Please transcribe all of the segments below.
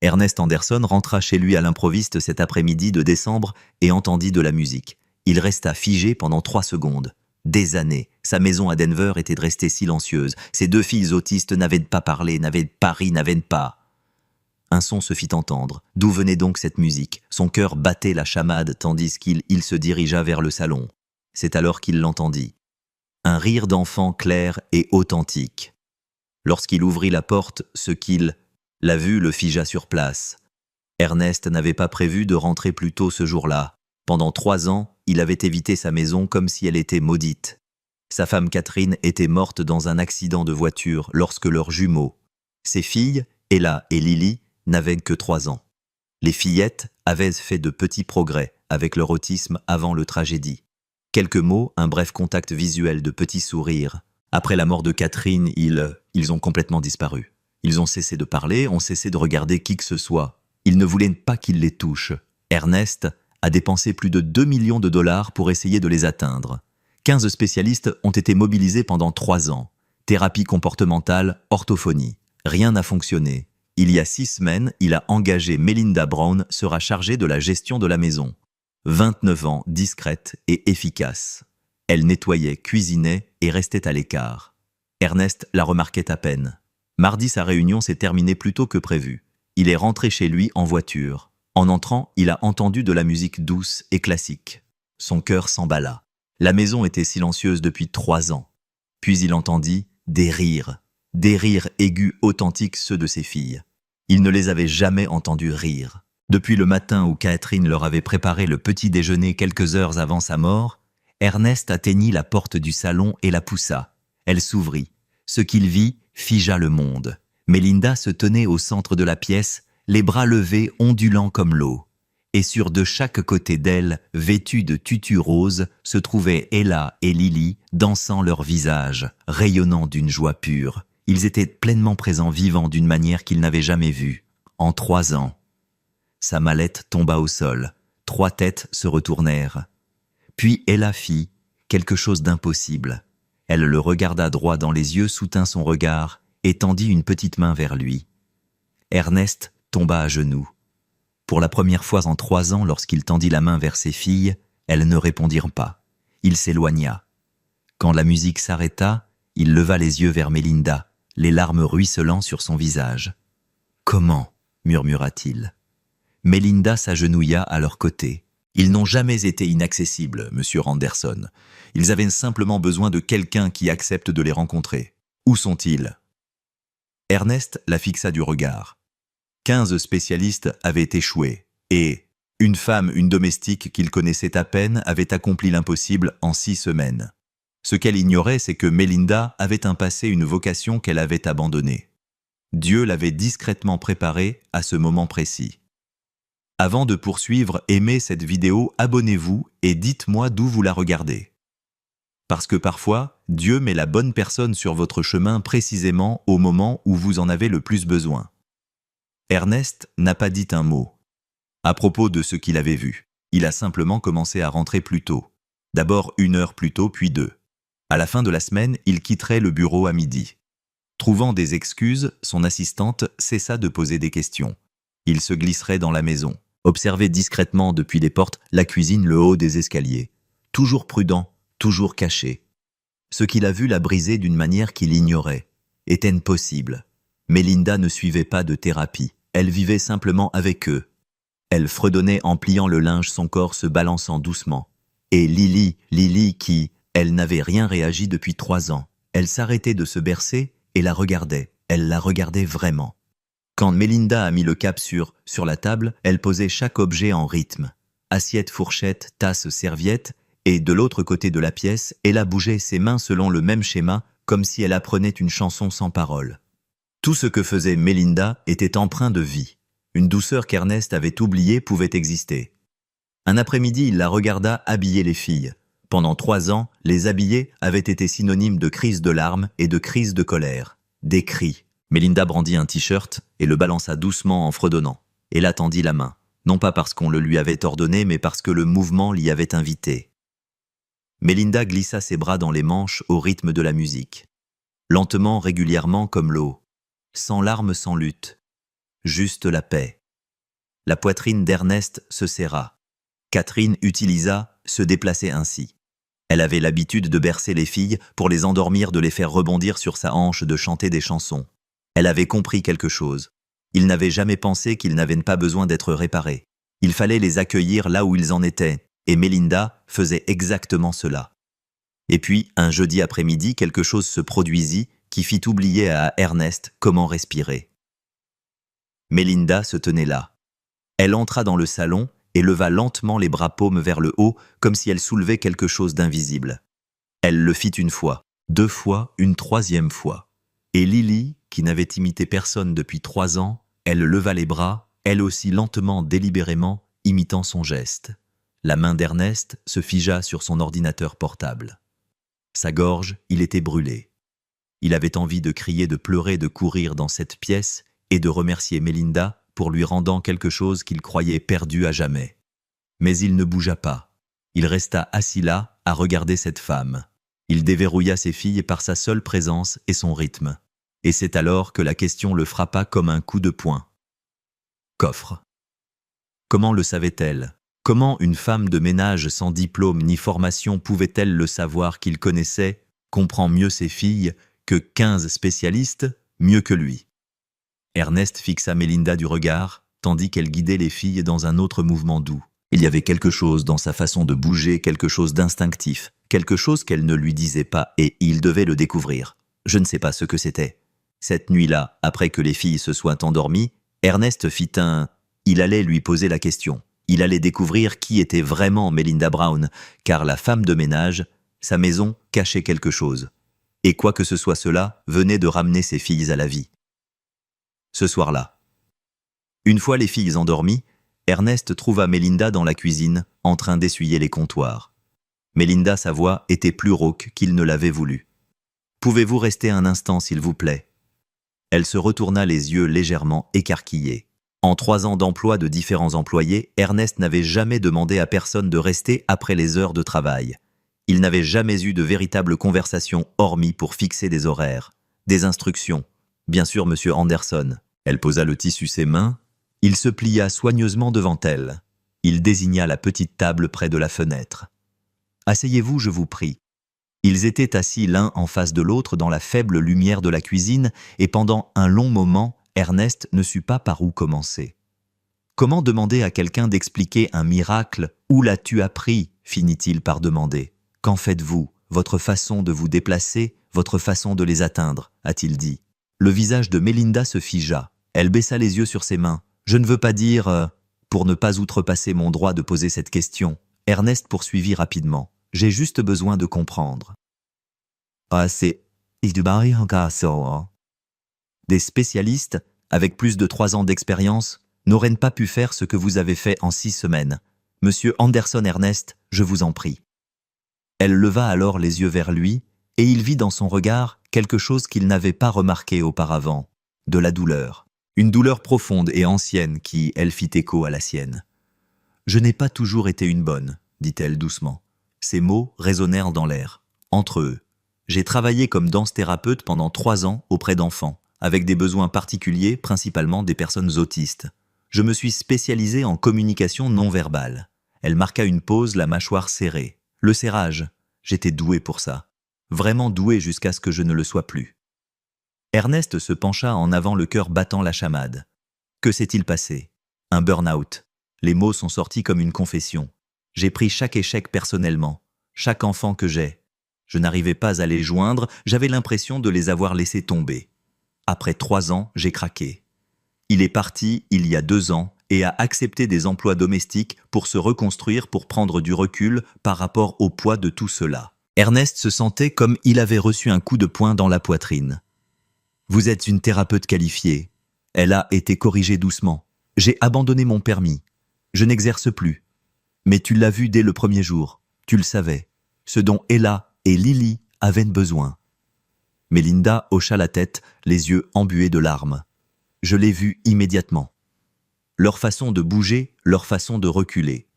Ernest Anderson rentra chez lui à l'improviste cet après-midi de décembre et entendit de la musique. Il resta figé pendant 3 secondes. Des années, sa maison à Denver était restée silencieuse. Ses 2 filles autistes n'avaient pas parlé, n'avaient pas ri, n'avaient pas... Un son se fit entendre. D'où venait donc cette musique? Son cœur battait la chamade tandis qu'il se dirigea vers le salon. C'est alors qu'il l'entendit. Un rire d'enfant clair et authentique. Lorsqu'il ouvrit la porte, ce qu'il l'a vu le figea sur place. Ernest n'avait pas prévu de rentrer plus tôt ce jour-là. Pendant 3 ans, il avait évité sa maison comme si elle était maudite. Sa femme Catherine était morte dans un accident de voiture lorsque leurs jumeaux, ses filles, Ella et Lily, n'avaient que 3 ans. Les fillettes avaient fait de petits progrès avec leur autisme avant le tragédie. Quelques mots, un bref contact visuel de petits sourires. Après la mort de Catherine, ils ont complètement disparu. Ils ont cessé de parler, ont cessé de regarder qui que ce soit. Ils ne voulaient pas qu'ils les touchent. Ernest a dépensé plus de 2 millions de dollars pour essayer de les atteindre. 15 spécialistes ont été mobilisés pendant 3 ans. Thérapie comportementale, orthophonie. Rien n'a fonctionné. Il y a 6 semaines, il a engagé Melinda Brown, sera chargée de la gestion de la maison. 29 ans, discrète et efficace. Elle nettoyait, cuisinait et restait à l'écart. Ernest la remarquait à peine. Mardi, sa réunion s'est terminée plus tôt que prévu. Il est rentré chez lui en voiture. En entrant, il a entendu de la musique douce et classique. Son cœur s'emballa. La maison était silencieuse depuis 3 ans. Puis il entendit des rires aigus authentiques, ceux de ses filles. Il ne les avait jamais entendus rire. Depuis le matin où Catherine leur avait préparé le petit déjeuner quelques heures avant sa mort, Ernest atteignit la porte du salon et la poussa. Elle s'ouvrit. Ce qu'il vit figea le monde. Melinda se tenait au centre de la pièce, les bras levés ondulants comme l'eau. Et sur de chaque côté d'elle, vêtues de tutus roses, se trouvaient Ella et Lily, dansant leurs visages, rayonnant d'une joie pure. Ils étaient pleinement présents, vivants d'une manière qu'il n'avait jamais vue. En 3 ans. Sa mallette tomba au sol. 3 têtes se retournèrent. Puis Ella fit quelque chose d'impossible. Elle le regarda droit dans les yeux, soutint son regard et tendit une petite main vers lui. Ernest tomba à genoux. Pour la première fois en 3 ans, lorsqu'il tendit la main vers ses filles, elles ne répondirent pas. Il s'éloigna. Quand la musique s'arrêta, il leva les yeux vers Melinda, les larmes ruisselant sur son visage. « Comment ?» murmura-t-il. Melinda s'agenouilla à leur côté. Ils n'ont jamais été inaccessibles, monsieur Anderson. Ils avaient simplement besoin de quelqu'un qui accepte de les rencontrer. Où sont-ils? Ernest la fixa du regard. 15 spécialistes avaient échoué, et une femme, une domestique qu'il connaissait à peine, avait accompli l'impossible en 6 semaines. Ce qu'elle ignorait, c'est que Melinda avait un passé, une vocation qu'elle avait abandonnée. Dieu l'avait discrètement préparée à ce moment précis. Avant de poursuivre, aimez cette vidéo, abonnez-vous et dites-moi d'où vous la regardez. Parce que parfois, Dieu met la bonne personne sur votre chemin précisément au moment où vous en avez le plus besoin. Ernest n'a pas dit un mot. À propos de ce qu'il avait vu, il a simplement commencé à rentrer plus tôt. D'abord 1 heure plus tôt, puis 2. À la fin de la semaine, il quitterait le bureau à midi. Trouvant des excuses, son assistante cessa de poser des questions. Il se glisserait dans la maison, observer discrètement depuis les portes la cuisine, le haut des escaliers. Toujours prudent, toujours caché. Ce qu'il a vu l'a brisé d'une manière qu'il ignorait. Était impossible. Melinda ne suivait pas de thérapie. Elle vivait simplement avec eux. Elle fredonnait en pliant le linge, son corps se balançant doucement. Et Lily qui, elle n'avait rien réagi depuis 3 ans. Elle s'arrêtait de se bercer et la regardait. Elle la regardait vraiment. Quand Melinda a mis le cap sur la table, elle posait chaque objet en rythme. Assiette, fourchette, tasse, serviette, et de l'autre côté de la pièce, elle a bougé ses mains selon le même schéma, comme si elle apprenait une chanson sans paroles. Tout ce que faisait Melinda était empreint de vie. Une douceur qu'Ernest avait oubliée pouvait exister. Un après-midi, il la regarda habiller les filles. Pendant 3 ans, les habiller avaient été synonymes de crise de larmes et de crise de colère. Des cris. Melinda brandit un t-shirt et le balança doucement en fredonnant. Elle tendit la main, non pas parce qu'on le lui avait ordonné, mais parce que le mouvement l'y avait invité. Melinda glissa ses bras dans les manches au rythme de la musique. Lentement, régulièrement comme l'eau. Sans larmes, sans lutte. juste la paix. La poitrine d'Ernest se serra. Catherine utilisa se déplacer ainsi. Elle avait l'habitude de bercer les filles pour les endormir, de les faire rebondir sur sa hanche, de chanter des chansons. Elle avait compris quelque chose. Ils n'avaient jamais pensé qu'ils n'avaient pas besoin d'être réparés. Il fallait les accueillir là où ils en étaient, et Mélinda faisait exactement cela. Et puis, un jeudi après-midi, quelque chose se produisit qui fit oublier à Ernest comment respirer. Mélinda se tenait là. Elle entra dans le salon et leva lentement les bras paumes vers le haut, comme si elle soulevait quelque chose d'invisible. Elle le fit une fois, 2 fois, une 3e fois. Et Lily, qui n'avait imité personne depuis 3 ans, elle leva les bras, elle aussi lentement, délibérément, imitant son geste. La main d'Ernest se figea sur son ordinateur portable. Sa gorge, il était brûlé. Il avait envie de crier, de pleurer, de courir dans cette pièce et de remercier Mélinda pour lui rendant quelque chose qu'il croyait perdu à jamais. Mais il ne bougea pas. Il resta assis là, à regarder cette femme. Il déverrouilla ses filles par sa seule présence et son rythme. Et c'est alors que la question le frappa comme un coup de poing. Coffre. Comment le savait-elle ? Comment une femme de ménage sans diplôme ni formation pouvait-elle le savoir qu'il connaissait, comprend mieux ses filles que 15 spécialistes, mieux que lui ? Ernest fixa Mélinda du regard, tandis qu'elle guidait les filles dans un autre mouvement doux. Il y avait quelque chose dans sa façon de bouger, quelque chose d'instinctif, quelque chose qu'elle ne lui disait pas, et il devait le découvrir. Je ne sais pas ce que c'était. Cette nuit-là, après que les filles se soient endormies, Ernest fit un... Il allait lui poser la question. Il allait découvrir qui était vraiment Mélinda Brown, car la femme de ménage, sa maison, cachait quelque chose. Et quoi que ce soit cela, venait de ramener ses filles à la vie. Ce soir-là. Une fois les filles endormies, Ernest trouva Mélinda dans la cuisine, en train d'essuyer les comptoirs. Mélinda, sa voix, était plus rauque qu'il ne l'avait voulu. « Pouvez-vous rester un instant, s'il vous plaît ?» Elle se retourna, les yeux légèrement écarquillés. En 3 ans d'emploi de différents employés, Ernest n'avait jamais demandé à personne de rester après les heures de travail. Il n'avait jamais eu de véritable conversation hormis pour fixer des horaires, des instructions. Bien sûr, Monsieur Anderson. Elle posa le tissu ses mains. Il se plia soigneusement devant elle. Il désigna la petite table près de la fenêtre. « Asseyez-vous, je vous prie. » Ils étaient assis l'un en face de l'autre dans la faible lumière de la cuisine, et pendant un long moment, Ernest ne sut pas par où commencer. Comment demander à quelqu'un d'expliquer un miracle ? Où l'as-tu appris ? Finit-il par demander. Qu'en faites-vous ? Votre façon de vous déplacer, votre façon de les atteindre, a-t-il dit. Le visage de Mélinda se figea. Elle baissa les yeux sur ses mains. Je ne veux pas dire... Pour ne pas outrepasser mon droit de poser cette question, Ernest poursuivit rapidement. J'ai juste besoin de comprendre. Ah, c'est... Des spécialistes, avec plus de 3 ans d'expérience, n'auraient pas pu faire ce que vous avez fait en 6 semaines. Monsieur Anderson Ernest, je vous en prie. Elle leva alors les yeux vers lui, et il vit dans son regard quelque chose qu'il n'avait pas remarqué auparavant, de la douleur. Une douleur profonde et ancienne qui, elle, fit écho à la sienne. « Je n'ai pas toujours été une bonne, » dit-elle doucement. Ces mots résonnèrent dans l'air, entre eux. J'ai travaillé comme danse-thérapeute pendant 3 ans auprès d'enfants, avec des besoins particuliers, principalement des personnes autistes. Je me suis spécialisé en communication non verbale. Elle marqua une pause, la mâchoire serrée. Le serrage, j'étais doué pour ça. Vraiment doué jusqu'à ce que je ne le sois plus. Ernest se pencha en avant, le cœur battant la chamade. Que s'est-il passé ? Un burn-out. Les mots sont sortis comme une confession. J'ai pris chaque échec personnellement, chaque enfant que j'ai. Je n'arrivais pas à les joindre, j'avais l'impression de les avoir laissés tomber. Après 3 ans, j'ai craqué. Il est parti il y a 2 ans et a accepté des emplois domestiques pour se reconstruire, pour prendre du recul par rapport au poids de tout cela. Ernest se sentait comme il avait reçu un coup de poing dans la poitrine. Vous êtes une thérapeute qualifiée. Elle a été corrigée doucement. J'ai abandonné mon permis. Je n'exerce plus. Mais tu l'as vu dès le premier jour. Tu le savais. Ce dont Ella et Lily avaient besoin. Mélinda hocha la tête, les yeux embués de larmes. Je l'ai vu immédiatement. Leur façon de bouger, leur façon de reculer.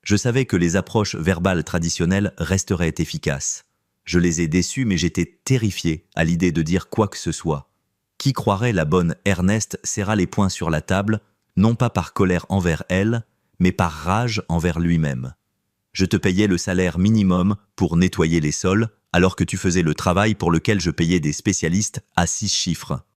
Je savais que les approches verbales traditionnelles resteraient efficaces. Je les ai déçus, mais j'étais terrifié à l'idée de dire quoi que ce soit. Qui croirait la bonne Ernest serra les poings sur la table, non pas par colère envers elle, mais par rage envers lui-même. Je te payais le salaire minimum pour nettoyer les sols, alors que tu faisais le travail pour lequel je payais des spécialistes à 6 chiffres.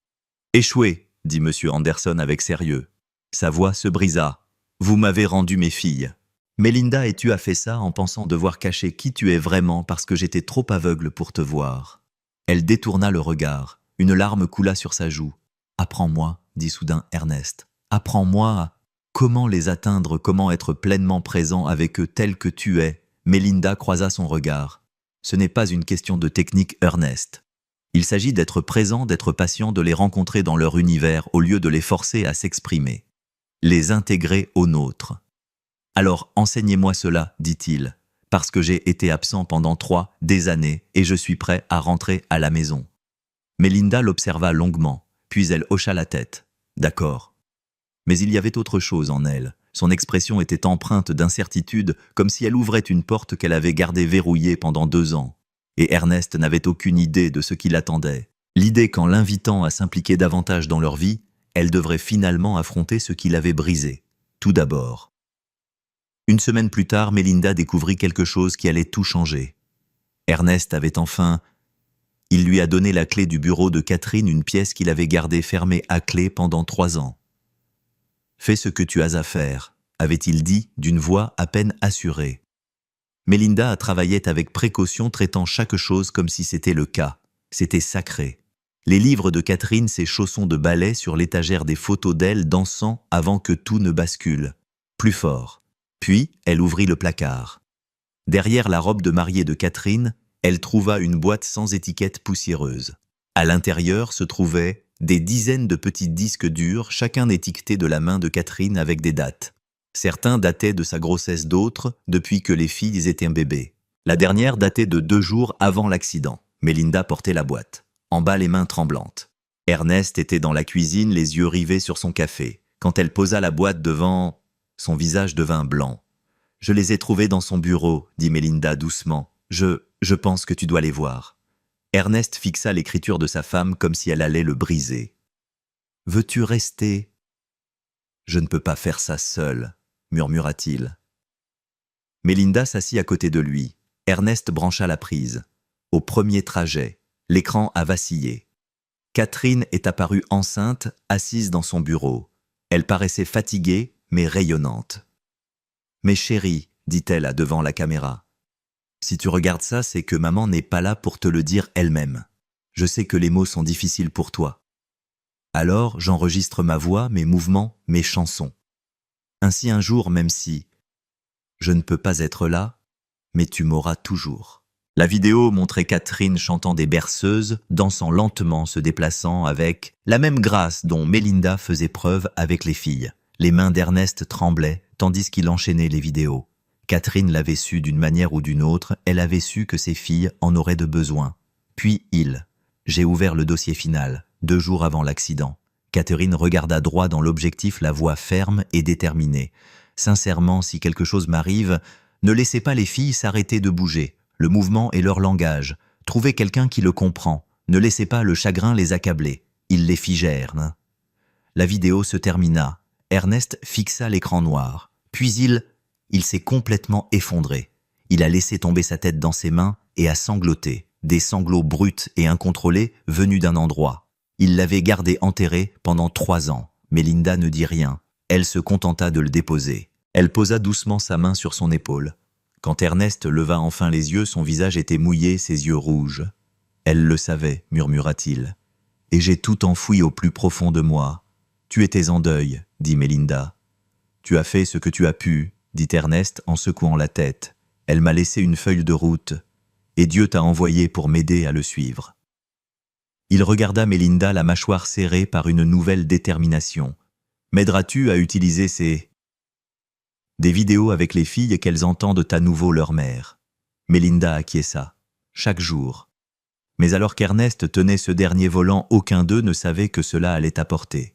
Échoué, dit M. Anderson avec sérieux. Sa voix se brisa. Vous m'avez rendu mes filles. Mélinda, et tu as fait ça en pensant devoir cacher qui tu es vraiment parce que j'étais trop aveugle pour te voir. Elle détourna le regard. Une larme coula sur sa joue. Apprends-moi, dit soudain Ernest. Apprends-moi comment les atteindre, comment être pleinement présent avec eux tel que tu es. Mélinda croisa son regard. Ce n'est pas une question de technique, Ernest. Il s'agit d'être présent, d'être patient, de les rencontrer dans leur univers au lieu de les forcer à s'exprimer. Les intégrer au nôtre. Alors enseignez-moi cela, dit-il, parce que j'ai été absent pendant des années et je suis prêt à rentrer à la maison. Mélinda l'observa longuement, puis elle hocha la tête. D'accord. Mais il y avait autre chose en elle. Son expression était empreinte d'incertitude, comme si elle ouvrait une porte qu'elle avait gardée verrouillée pendant 2 ans. Et Ernest n'avait aucune idée de ce qui l'attendait. L'idée qu'en l'invitant à s'impliquer davantage dans leur vie, elle devrait finalement affronter ce qui l'avait brisé. Tout d'abord. Une semaine plus tard, Mélinda découvrit quelque chose qui allait tout changer. Ernest avait enfin... Il lui a donné la clé du bureau de Catherine, une pièce qu'il avait gardée fermée à clé pendant 3 ans. « Fais ce que tu as à faire », avait-il dit d'une voix à peine assurée. Mélinda travaillait avec précaution, traitant chaque chose comme si c'était le cas. C'était sacré. Les livres de Catherine, ses chaussons de ballet sur l'étagère des photos d'elle dansant avant que tout ne bascule. Plus fort. Puis, elle ouvrit le placard. Derrière la robe de mariée de Catherine, elle trouva une boîte sans étiquette poussiéreuse. À l'intérieur se trouvaient des dizaines de petits disques durs, chacun étiqueté de la main de Catherine avec des dates. Certains dataient de sa grossesse, d'autres depuis que les filles étaient bébés. La dernière datait de 2 jours avant l'accident. Mélinda portait la boîte, en bas les mains tremblantes. Ernest était dans la cuisine, les yeux rivés sur son café. Quand elle posa la boîte devant, son visage devint blanc. « Je les ai trouvés dans son bureau, dit Mélinda doucement. Je pense que tu dois les voir. » Ernest fixa l'écriture de sa femme comme si elle allait le briser. « Veux-tu rester ?»« Je ne peux pas faire ça seul, » murmura-t-il. Mélinda s'assit à côté de lui. Ernest brancha la prise. Au premier trajet, l'écran a vacillé. Catherine est apparue enceinte, assise dans son bureau. Elle paraissait fatiguée, mais rayonnante. « Mais chérie, dit-elle devant la caméra. Si tu regardes ça, c'est que maman n'est pas là pour te le dire elle-même. Je sais que les mots sont difficiles pour toi. Alors, j'enregistre ma voix, mes mouvements, mes chansons. Ainsi un jour, même si je ne peux pas être là, mais tu m'auras toujours. » La vidéo montrait Catherine chantant des berceuses, dansant lentement, se déplaçant avec la même grâce dont Mélinda faisait preuve avec les filles. Les mains d'Ernest tremblaient, tandis qu'il enchaînait les vidéos. Catherine l'avait su d'une manière ou d'une autre, elle avait su que ses filles en auraient de besoin. Puis j'ai ouvert le dossier final, 2 jours avant l'accident. Catherine regarda droit dans l'objectif, la voix ferme et déterminée. Sincèrement, si quelque chose m'arrive, ne laissez pas les filles s'arrêter de bouger. Le mouvement est leur langage. Trouvez quelqu'un qui le comprend. Ne laissez pas le chagrin les accabler. Ils les figèrent. La vidéo se termina. Ernest fixa l'écran noir. Puis il s'est complètement effondré. Il a laissé tomber sa tête dans ses mains et a sangloté. Des sanglots bruts et incontrôlés venus d'un endroit. Il l'avait gardé enterré pendant 3 ans. Mélinda ne dit rien. Elle se contenta de le déposer. Elle posa doucement sa main sur son épaule. Quand Ernest leva enfin les yeux, son visage était mouillé, ses yeux rouges. « Elle le savait, murmura-t-il. Et j'ai tout enfoui au plus profond de moi. Tu étais en deuil, dit Mélinda. Tu as fait ce que tu as pu, dit Ernest en secouant la tête. Elle m'a laissé une feuille de route, et Dieu t'a envoyé pour m'aider à le suivre. Il regarda Mélinda, la mâchoire serrée par une nouvelle détermination. M'aideras-tu à utiliser des vidéos avec les filles qu'elles entendent à nouveau leur mère. Mélinda acquiesça, chaque jour. Mais alors qu'Ernest tenait ce dernier volant, aucun d'eux ne savait que cela allait apporter.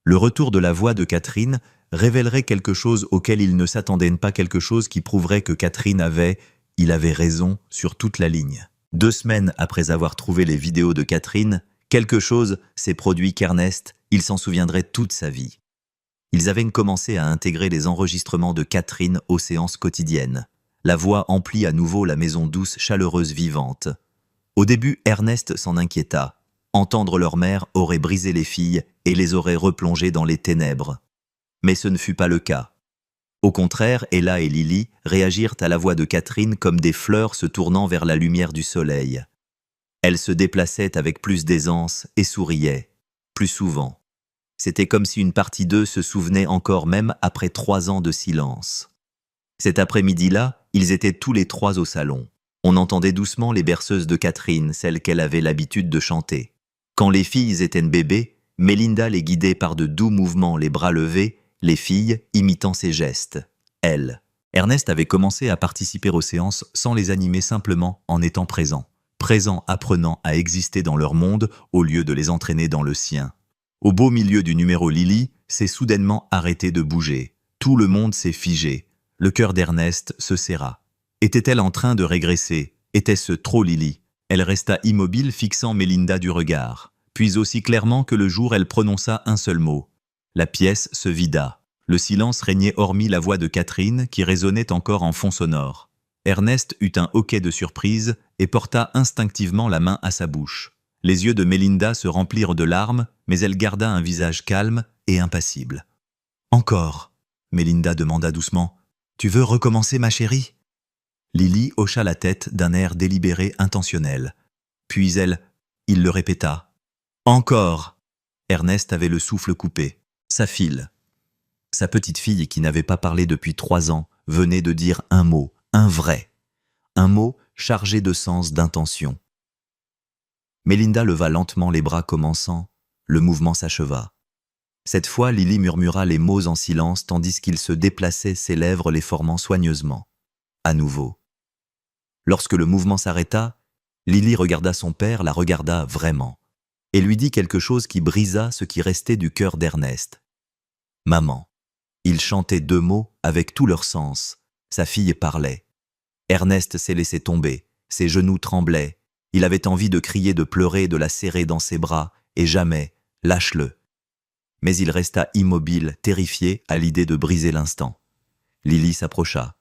Le retour de la voix de Catherine révélerait quelque chose auquel ils ne s'attendaient pas, quelque chose qui prouverait que Catherine avait raison sur toute la ligne. 2 semaines après avoir trouvé les vidéos de Catherine, Quelque chose s'est produit qu'Ernest, il s'en souviendrait toute sa vie. Ils avaient commencé à intégrer les enregistrements de Catherine aux séances quotidiennes. La voix emplit à nouveau la maison douce, chaleureuse, vivante. Au début, Ernest s'en inquiéta. Entendre leur mère aurait brisé les filles et les aurait replongées dans les ténèbres. Mais ce ne fut pas le cas. Au contraire, Ella et Lily réagirent à la voix de Catherine comme des fleurs se tournant vers la lumière du soleil. Elles se déplaçaient avec plus d'aisance et souriaient, plus souvent. C'était comme si une partie d'eux se souvenait encore même après 3 ans de silence. Cet après-midi-là, ils étaient tous les 3 au salon. On entendait doucement les berceuses de Catherine, celles qu'elle avait l'habitude de chanter. Quand les filles étaient bébés, Mélinda les guidait par de doux mouvements, les bras levés, les filles imitant ses gestes. Elle. Ernest avait commencé à participer aux séances sans les animer, simplement en étant présent. Présent, apprenant à exister dans leur monde au lieu de les entraîner dans le sien. Au beau milieu du numéro, Lily s'est soudainement arrêtée de bouger. Tout le monde s'est figé. Le cœur d'Ernest se serra. Était-elle en train de régresser? Était-ce trop Lily? Elle resta immobile, fixant Mélinda du regard. Puis aussi clairement que le jour, elle prononça un seul mot. La pièce se vida. Le silence régnait hormis la voix de Catherine qui résonnait encore en fond sonore. Ernest eut un hoquet de surprise et porta instinctivement la main à sa bouche. Les yeux de Mélinda se remplirent de larmes, mais elle garda un visage calme et impassible. « Encore ?» Mélinda demanda doucement. « Tu veux recommencer, ma chérie ?» Lily hocha la tête d'un air délibéré, intentionnel. Puis il le répéta. « Encore !» Ernest avait le souffle coupé. Sa fille, sa petite fille qui n'avait pas parlé depuis 3 ans, venait de dire un mot, un vrai. Un mot chargé de sens, d'intention. Mélinda leva lentement les bras commençant. Le mouvement s'acheva. Cette fois, Lily murmura les mots en silence tandis qu'il se déplaçait, ses lèvres les formant soigneusement. À nouveau. Lorsque le mouvement s'arrêta, Lily regarda son père, la regarda vraiment, et lui dit quelque chose qui brisa ce qui restait du cœur d'Ernest. « Maman ». Il chantait 2 mots avec tout leur sens. Sa fille parlait. Ernest s'est laissé tomber, ses genoux tremblaient. Il avait envie de crier, de pleurer, de la serrer dans ses bras, et jamais, lâche-le. Mais il resta immobile, terrifié à l'idée de briser l'instant. Lily s'approcha.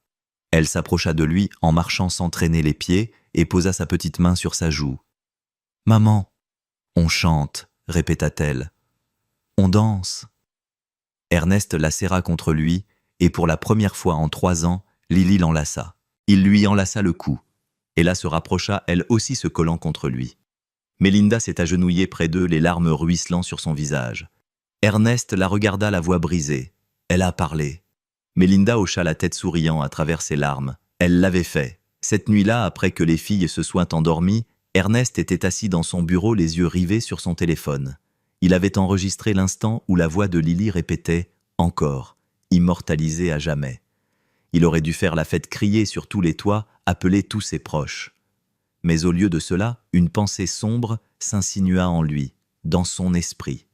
Elle s'approcha de lui en marchant sans traîner les pieds et posa sa petite main sur sa joue. « Maman, on chante », répéta-t-elle. « On danse ». Ernest la serra contre lui, et pour la première fois en 3 ans, Lily l'enlaça. Il lui enlaça le cou. Ella se rapprocha, elle aussi se collant contre lui. Mélinda s'est agenouillée près d'eux, les larmes ruisselant sur son visage. Ernest la regarda, la voix brisée. Elle a parlé. Mélinda hocha la tête souriant à travers ses larmes. Elle l'avait fait. Cette nuit-là, après que les filles se soient endormies, Ernest était assis dans son bureau, les yeux rivés sur son téléphone. Il avait enregistré l'instant où la voix de Lily répétait « Encore », immortalisée à jamais. Il aurait dû faire la fête, crier sur tous les toits, appeler tous ses proches. Mais au lieu de cela, une pensée sombre s'insinua en lui, dans son esprit.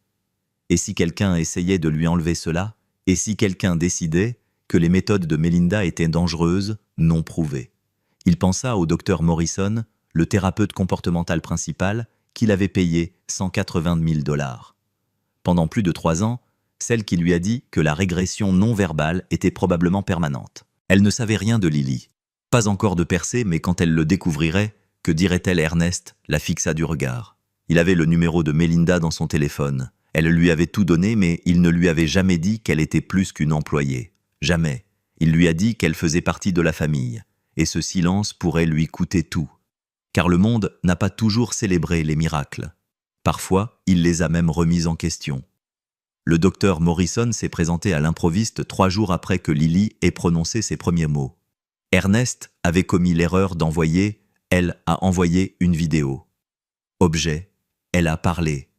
Et si quelqu'un essayait de lui enlever cela? Et si quelqu'un décidait que les méthodes de Mélinda étaient dangereuses, non prouvées? Il pensa au docteur Morrison, le thérapeute comportemental principal, qu'il avait payé 180 000 $. Pendant plus de 3 ans, celle qui lui a dit que la régression non verbale était probablement permanente. Elle ne savait rien de Lily. Pas encore de percée, mais quand elle le découvrirait, que dirait-elle? Ernest la fixa du regard. Il avait le numéro de Mélinda dans son téléphone. Elle lui avait tout donné, mais il ne lui avait jamais dit qu'elle était plus qu'une employée. Jamais. Il lui a dit qu'elle faisait partie de la famille. Et ce silence pourrait lui coûter tout. Car le monde n'a pas toujours célébré les miracles. Parfois, il les a même remis en question. Le docteur Morrison s'est présenté à l'improviste 3 jours après que Lily ait prononcé ses premiers mots. Ernest avait commis l'erreur d'envoyer, elle a envoyé une vidéo. Objet, elle a parlé.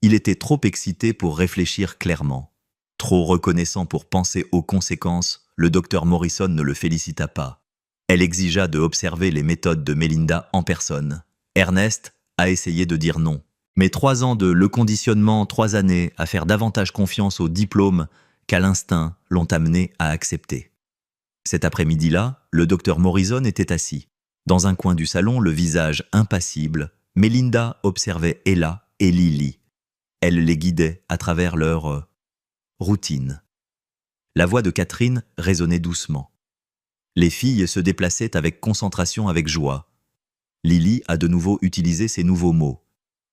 Il était trop excité pour réfléchir clairement. Trop reconnaissant pour penser aux conséquences, le docteur Morrison ne le félicita pas. Elle exigea de observer les méthodes de Mélinda en personne. Ernest a essayé de dire non. Mais 3 ans de le conditionnement, 3 années à faire davantage confiance au diplôme qu'à l'instinct l'ont amené à accepter. Cet après-midi-là, le docteur Morrison était assis. Dans un coin du salon, le visage impassible, Mélinda observait Ella et Lily. Elle les guidait à travers leur routine. La voix de Catherine résonnait doucement. Les filles se déplaçaient avec concentration, avec joie. Lily a de nouveau utilisé ces nouveaux mots.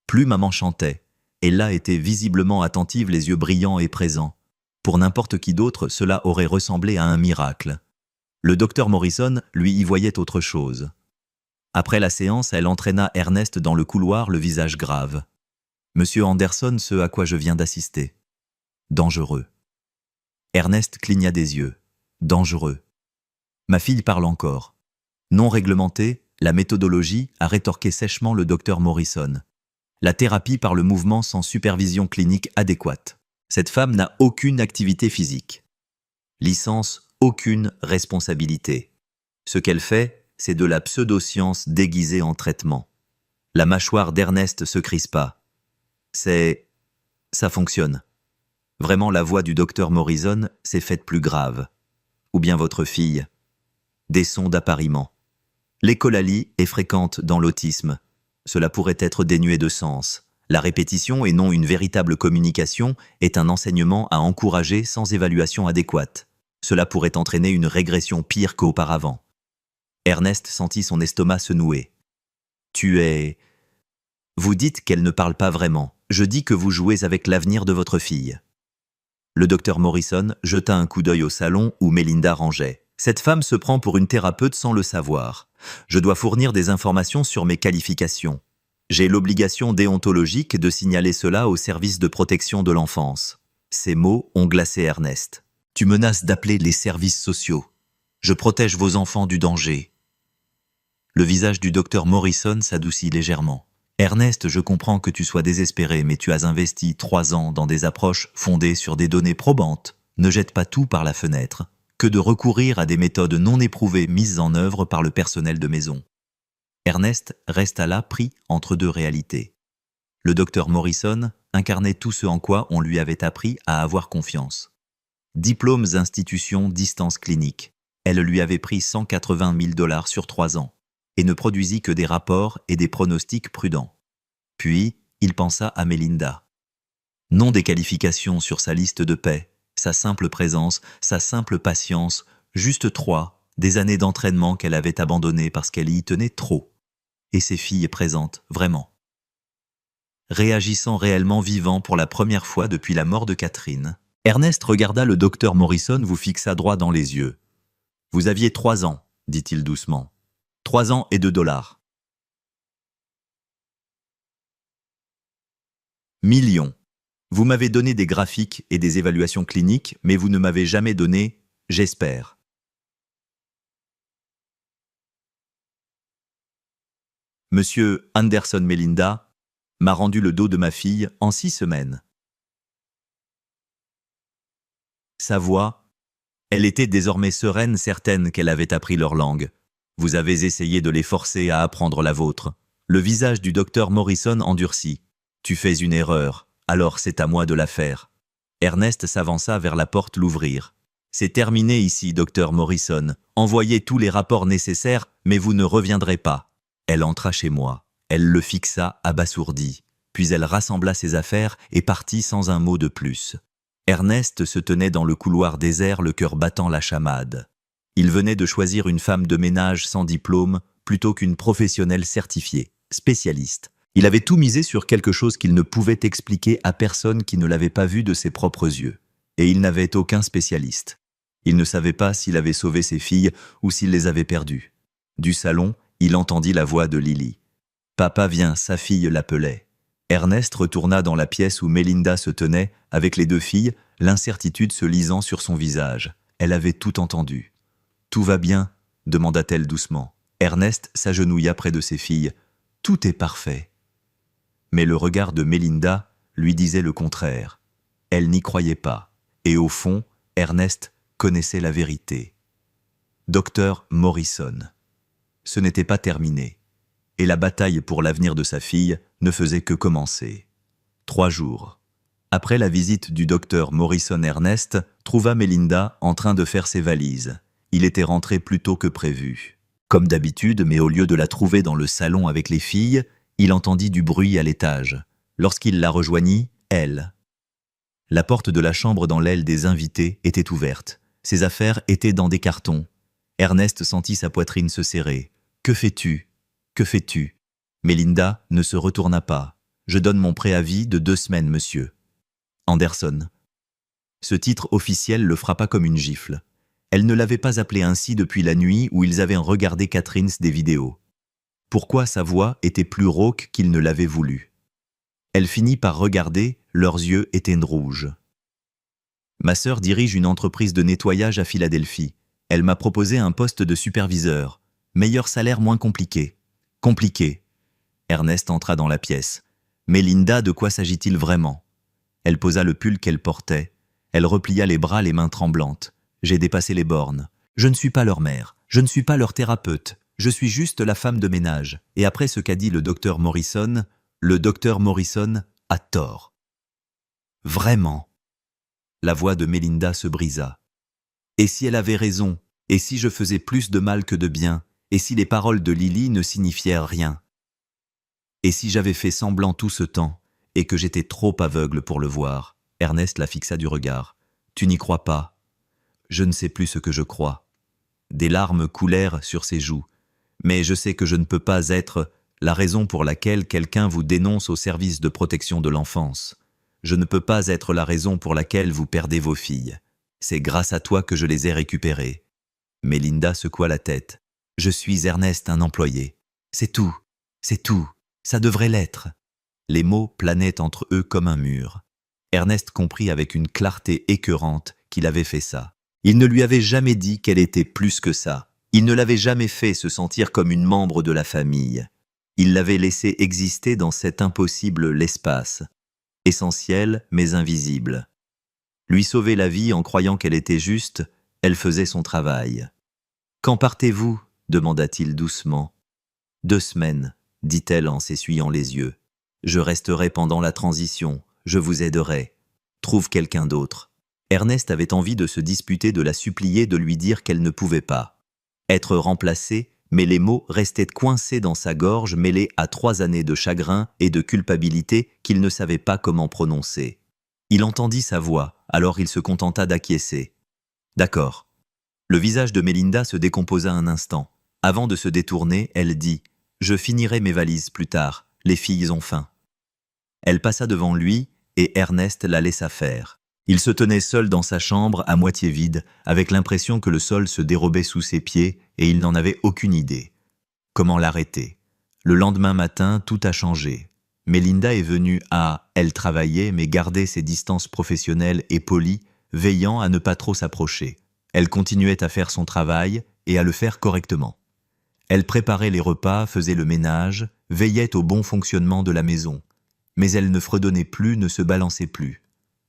Plus maman chantait, Ella était visiblement attentive, les yeux brillants et présents. Pour n'importe qui d'autre, cela aurait ressemblé à un miracle. Le docteur Morrison, lui, y voyait autre chose. Après la séance, elle entraîna Ernest dans le couloir, le visage grave. « Monsieur Anderson, ce à quoi je viens d'assister. Dangereux. » Ernest cligna des yeux. « Dangereux. » Ma fille parle encore. Non réglementée, la méthodologie, a rétorqué sèchement le docteur Morrison. La thérapie par le mouvement sans supervision clinique adéquate. Cette femme n'a aucune activité physique. Licence, aucune responsabilité. Ce qu'elle fait, c'est de la pseudoscience déguisée en traitement. La mâchoire d'Ernest se crispa. Ça fonctionne. Vraiment, la voix du docteur Morrison s'est faite plus grave. Ou bien votre fille. Des sons d'appariement. L'écholalie est fréquente dans l'autisme. Cela pourrait être dénué de sens. La répétition et non une véritable communication est un enseignement à encourager sans évaluation adéquate. Cela pourrait entraîner une régression pire qu'auparavant. Ernest sentit son estomac se nouer. Vous dites qu'elle ne parle pas vraiment. Je dis que vous jouez avec l'avenir de votre fille. Le docteur Morrison jeta un coup d'œil au salon où Melinda rangeait. Cette femme se prend pour une thérapeute sans le savoir. Je dois fournir des informations sur mes qualifications. J'ai l'obligation déontologique de signaler cela au service de protection de l'enfance. Ces mots ont glacé Ernest. Tu menaces d'appeler les services sociaux. Je protège vos enfants du danger. Le visage du docteur Morrison s'adoucit légèrement. Ernest, je comprends que tu sois désespéré, mais tu as investi 3 ans dans des approches fondées sur des données probantes. Ne jette pas tout par la fenêtre. Que de recourir à des méthodes non éprouvées mises en œuvre par le personnel de maison. Ernest resta là pris entre deux réalités. Le docteur Morrison incarnait tout ce en quoi on lui avait appris à avoir confiance. Diplômes, institutions, distance clinique. Elle lui avait pris 180 000 $ sur 3 ans et ne produisit que des rapports et des pronostics prudents. Puis, il pensa à Melinda. Non des qualifications sur sa liste de paix, sa simple présence, sa simple patience, juste 3, des années d'entraînement qu'elle avait abandonnées parce qu'elle y tenait trop. Et ses filles présentes, vraiment. Réagissant réellement vivant pour la première fois depuis la mort de Catherine, Ernest regarda le docteur Morrison, vous fixa droit dans les yeux. « Vous aviez 3 ans, dit-il doucement. 3 ans et $2. Millions. Vous m'avez donné des graphiques et des évaluations cliniques, mais vous ne m'avez jamais donné, j'espère. Monsieur Anderson Melinda m'a rendu le dos de ma fille en 6 semaines. Sa voix, elle était désormais sereine, certaine qu'elle avait appris leur langue. Vous avez essayé de les forcer à apprendre la vôtre. Le visage du docteur Morrison endurcit. Tu fais une erreur. Alors c'est à moi de la faire. Ernest s'avança vers la porte, l'ouvrir. C'est terminé ici, docteur Morrison. Envoyez tous les rapports nécessaires, mais vous ne reviendrez pas. Elle entra chez moi. Elle le fixa, abasourdie. Puis elle rassembla ses affaires et partit sans un mot de plus. Ernest se tenait dans le couloir désert, le cœur battant la chamade. Il venait de choisir une femme de ménage sans diplôme plutôt qu'une professionnelle certifiée, spécialiste. Il avait tout misé sur quelque chose qu'il ne pouvait expliquer à personne qui ne l'avait pas vu de ses propres yeux. Et il n'avait aucun spécialiste. Il ne savait pas s'il avait sauvé ses filles ou s'il les avait perdues. Du salon, il entendit la voix de Lily. « Papa vient », sa fille l'appelait. Ernest retourna dans la pièce où Melinda se tenait avec les 2 filles, l'incertitude se lisant sur son visage. Elle avait tout entendu. « Tout va bien ?» demanda-t-elle doucement. Ernest s'agenouilla près de ses filles. « Tout est parfait. » Mais le regard de Melinda lui disait le contraire. Elle n'y croyait pas. Et au fond, Ernest connaissait la vérité. Docteur Morrison. Ce n'était pas terminé. Et la bataille pour l'avenir de sa fille ne faisait que commencer. 3 jours. Après la visite du docteur Morrison, Ernest trouva Melinda en train de faire ses valises. Il était rentré plus tôt que prévu. Comme d'habitude, mais au lieu de la trouver dans le salon avec les filles, il entendit du bruit à l'étage. Lorsqu'il la rejoignit, elle. La porte de la chambre dans l'aile des invités était ouverte. Ses affaires étaient dans des cartons. Ernest sentit sa poitrine se serrer. « Que fais-tu? Que fais-tu » Mélinda ne se retourna pas. « Je donne mon préavis de 2 semaines, monsieur. » Anderson. Ce titre officiel le frappa comme une gifle. Elle ne l'avait pas appelé ainsi depuis la nuit où ils avaient regardé Catherine des vidéos. Pourquoi sa voix était plus rauque qu'il ne l'avait voulu? Elle finit par regarder, leurs yeux étaient rouges. « Ma sœur dirige une entreprise de nettoyage à Philadelphie. Elle m'a proposé un poste de superviseur. Meilleur salaire, moins compliqué. » Compliqué. Ernest entra dans la pièce. « Mélinda, de quoi s'agit-il vraiment ?» Elle posa le pull qu'elle portait. Elle replia les bras, les mains tremblantes. « J'ai dépassé les bornes. Je ne suis pas leur mère. Je ne suis pas leur thérapeute. Je suis juste la femme de ménage. » Et après ce qu'a dit le docteur Morrison a tort. Vraiment. La voix de Mélinda se brisa. Et si elle avait raison? Et si je faisais plus de mal que de bien? Et si les paroles de Lily ne signifièrent rien? Et si j'avais fait semblant tout ce temps, et que j'étais trop aveugle pour le voir? Ernest la fixa du regard. Tu n'y crois pas? Je ne sais plus ce que je crois. Des larmes coulèrent sur ses joues. Mais je sais que je ne peux pas être la raison pour laquelle quelqu'un vous dénonce au service de protection de l'enfance. Je ne peux pas être la raison pour laquelle vous perdez vos filles. C'est grâce à toi que je les ai récupérées. Mélinda secoua la tête. Je suis Ernest, un employé. C'est tout. C'est tout. Ça devrait l'être. Les mots planaient entre eux comme un mur. Ernest comprit avec une clarté écœurante qu'il avait fait ça. Il ne lui avait jamais dit qu'elle était plus que ça. Il ne l'avait jamais fait se sentir comme une membre de la famille. Il l'avait laissée exister dans cet impossible l'espace, essentiel mais invisible. Lui sauver la vie en croyant qu'elle était juste, elle faisait son travail. « Quand partez-vous » demanda-t-il doucement. « 2 semaines, dit-elle en s'essuyant les yeux. Je resterai pendant la transition, je vous aiderai. Trouve quelqu'un d'autre. » Ernest avait envie de se disputer, de la supplier, de lui dire qu'elle ne pouvait pas être remplacée, mais les mots restaient coincés dans sa gorge, mêlés à 3 années de chagrin et de culpabilité qu'il ne savait pas comment prononcer. Il entendit sa voix, alors il se contenta d'acquiescer. « D'accord. » Le visage de Mélinda se décomposa un instant. Avant de se détourner, elle dit « Je finirai mes valises plus tard, les filles ont faim. » Elle passa devant lui et Ernest la laissa faire. Il se tenait seul dans sa chambre, à moitié vide, avec l'impression que le sol se dérobait sous ses pieds et il n'en avait aucune idée. Comment l'arrêter? Le lendemain matin, tout a changé. Mélinda est venue à... Elle travaillait, mais gardait ses distances professionnelles et polie, veillant à ne pas trop s'approcher. Elle continuait à faire son travail et à le faire correctement. Elle préparait les repas, faisait le ménage, veillait au bon fonctionnement de la maison. Mais elle ne fredonnait plus, ne se balançait plus.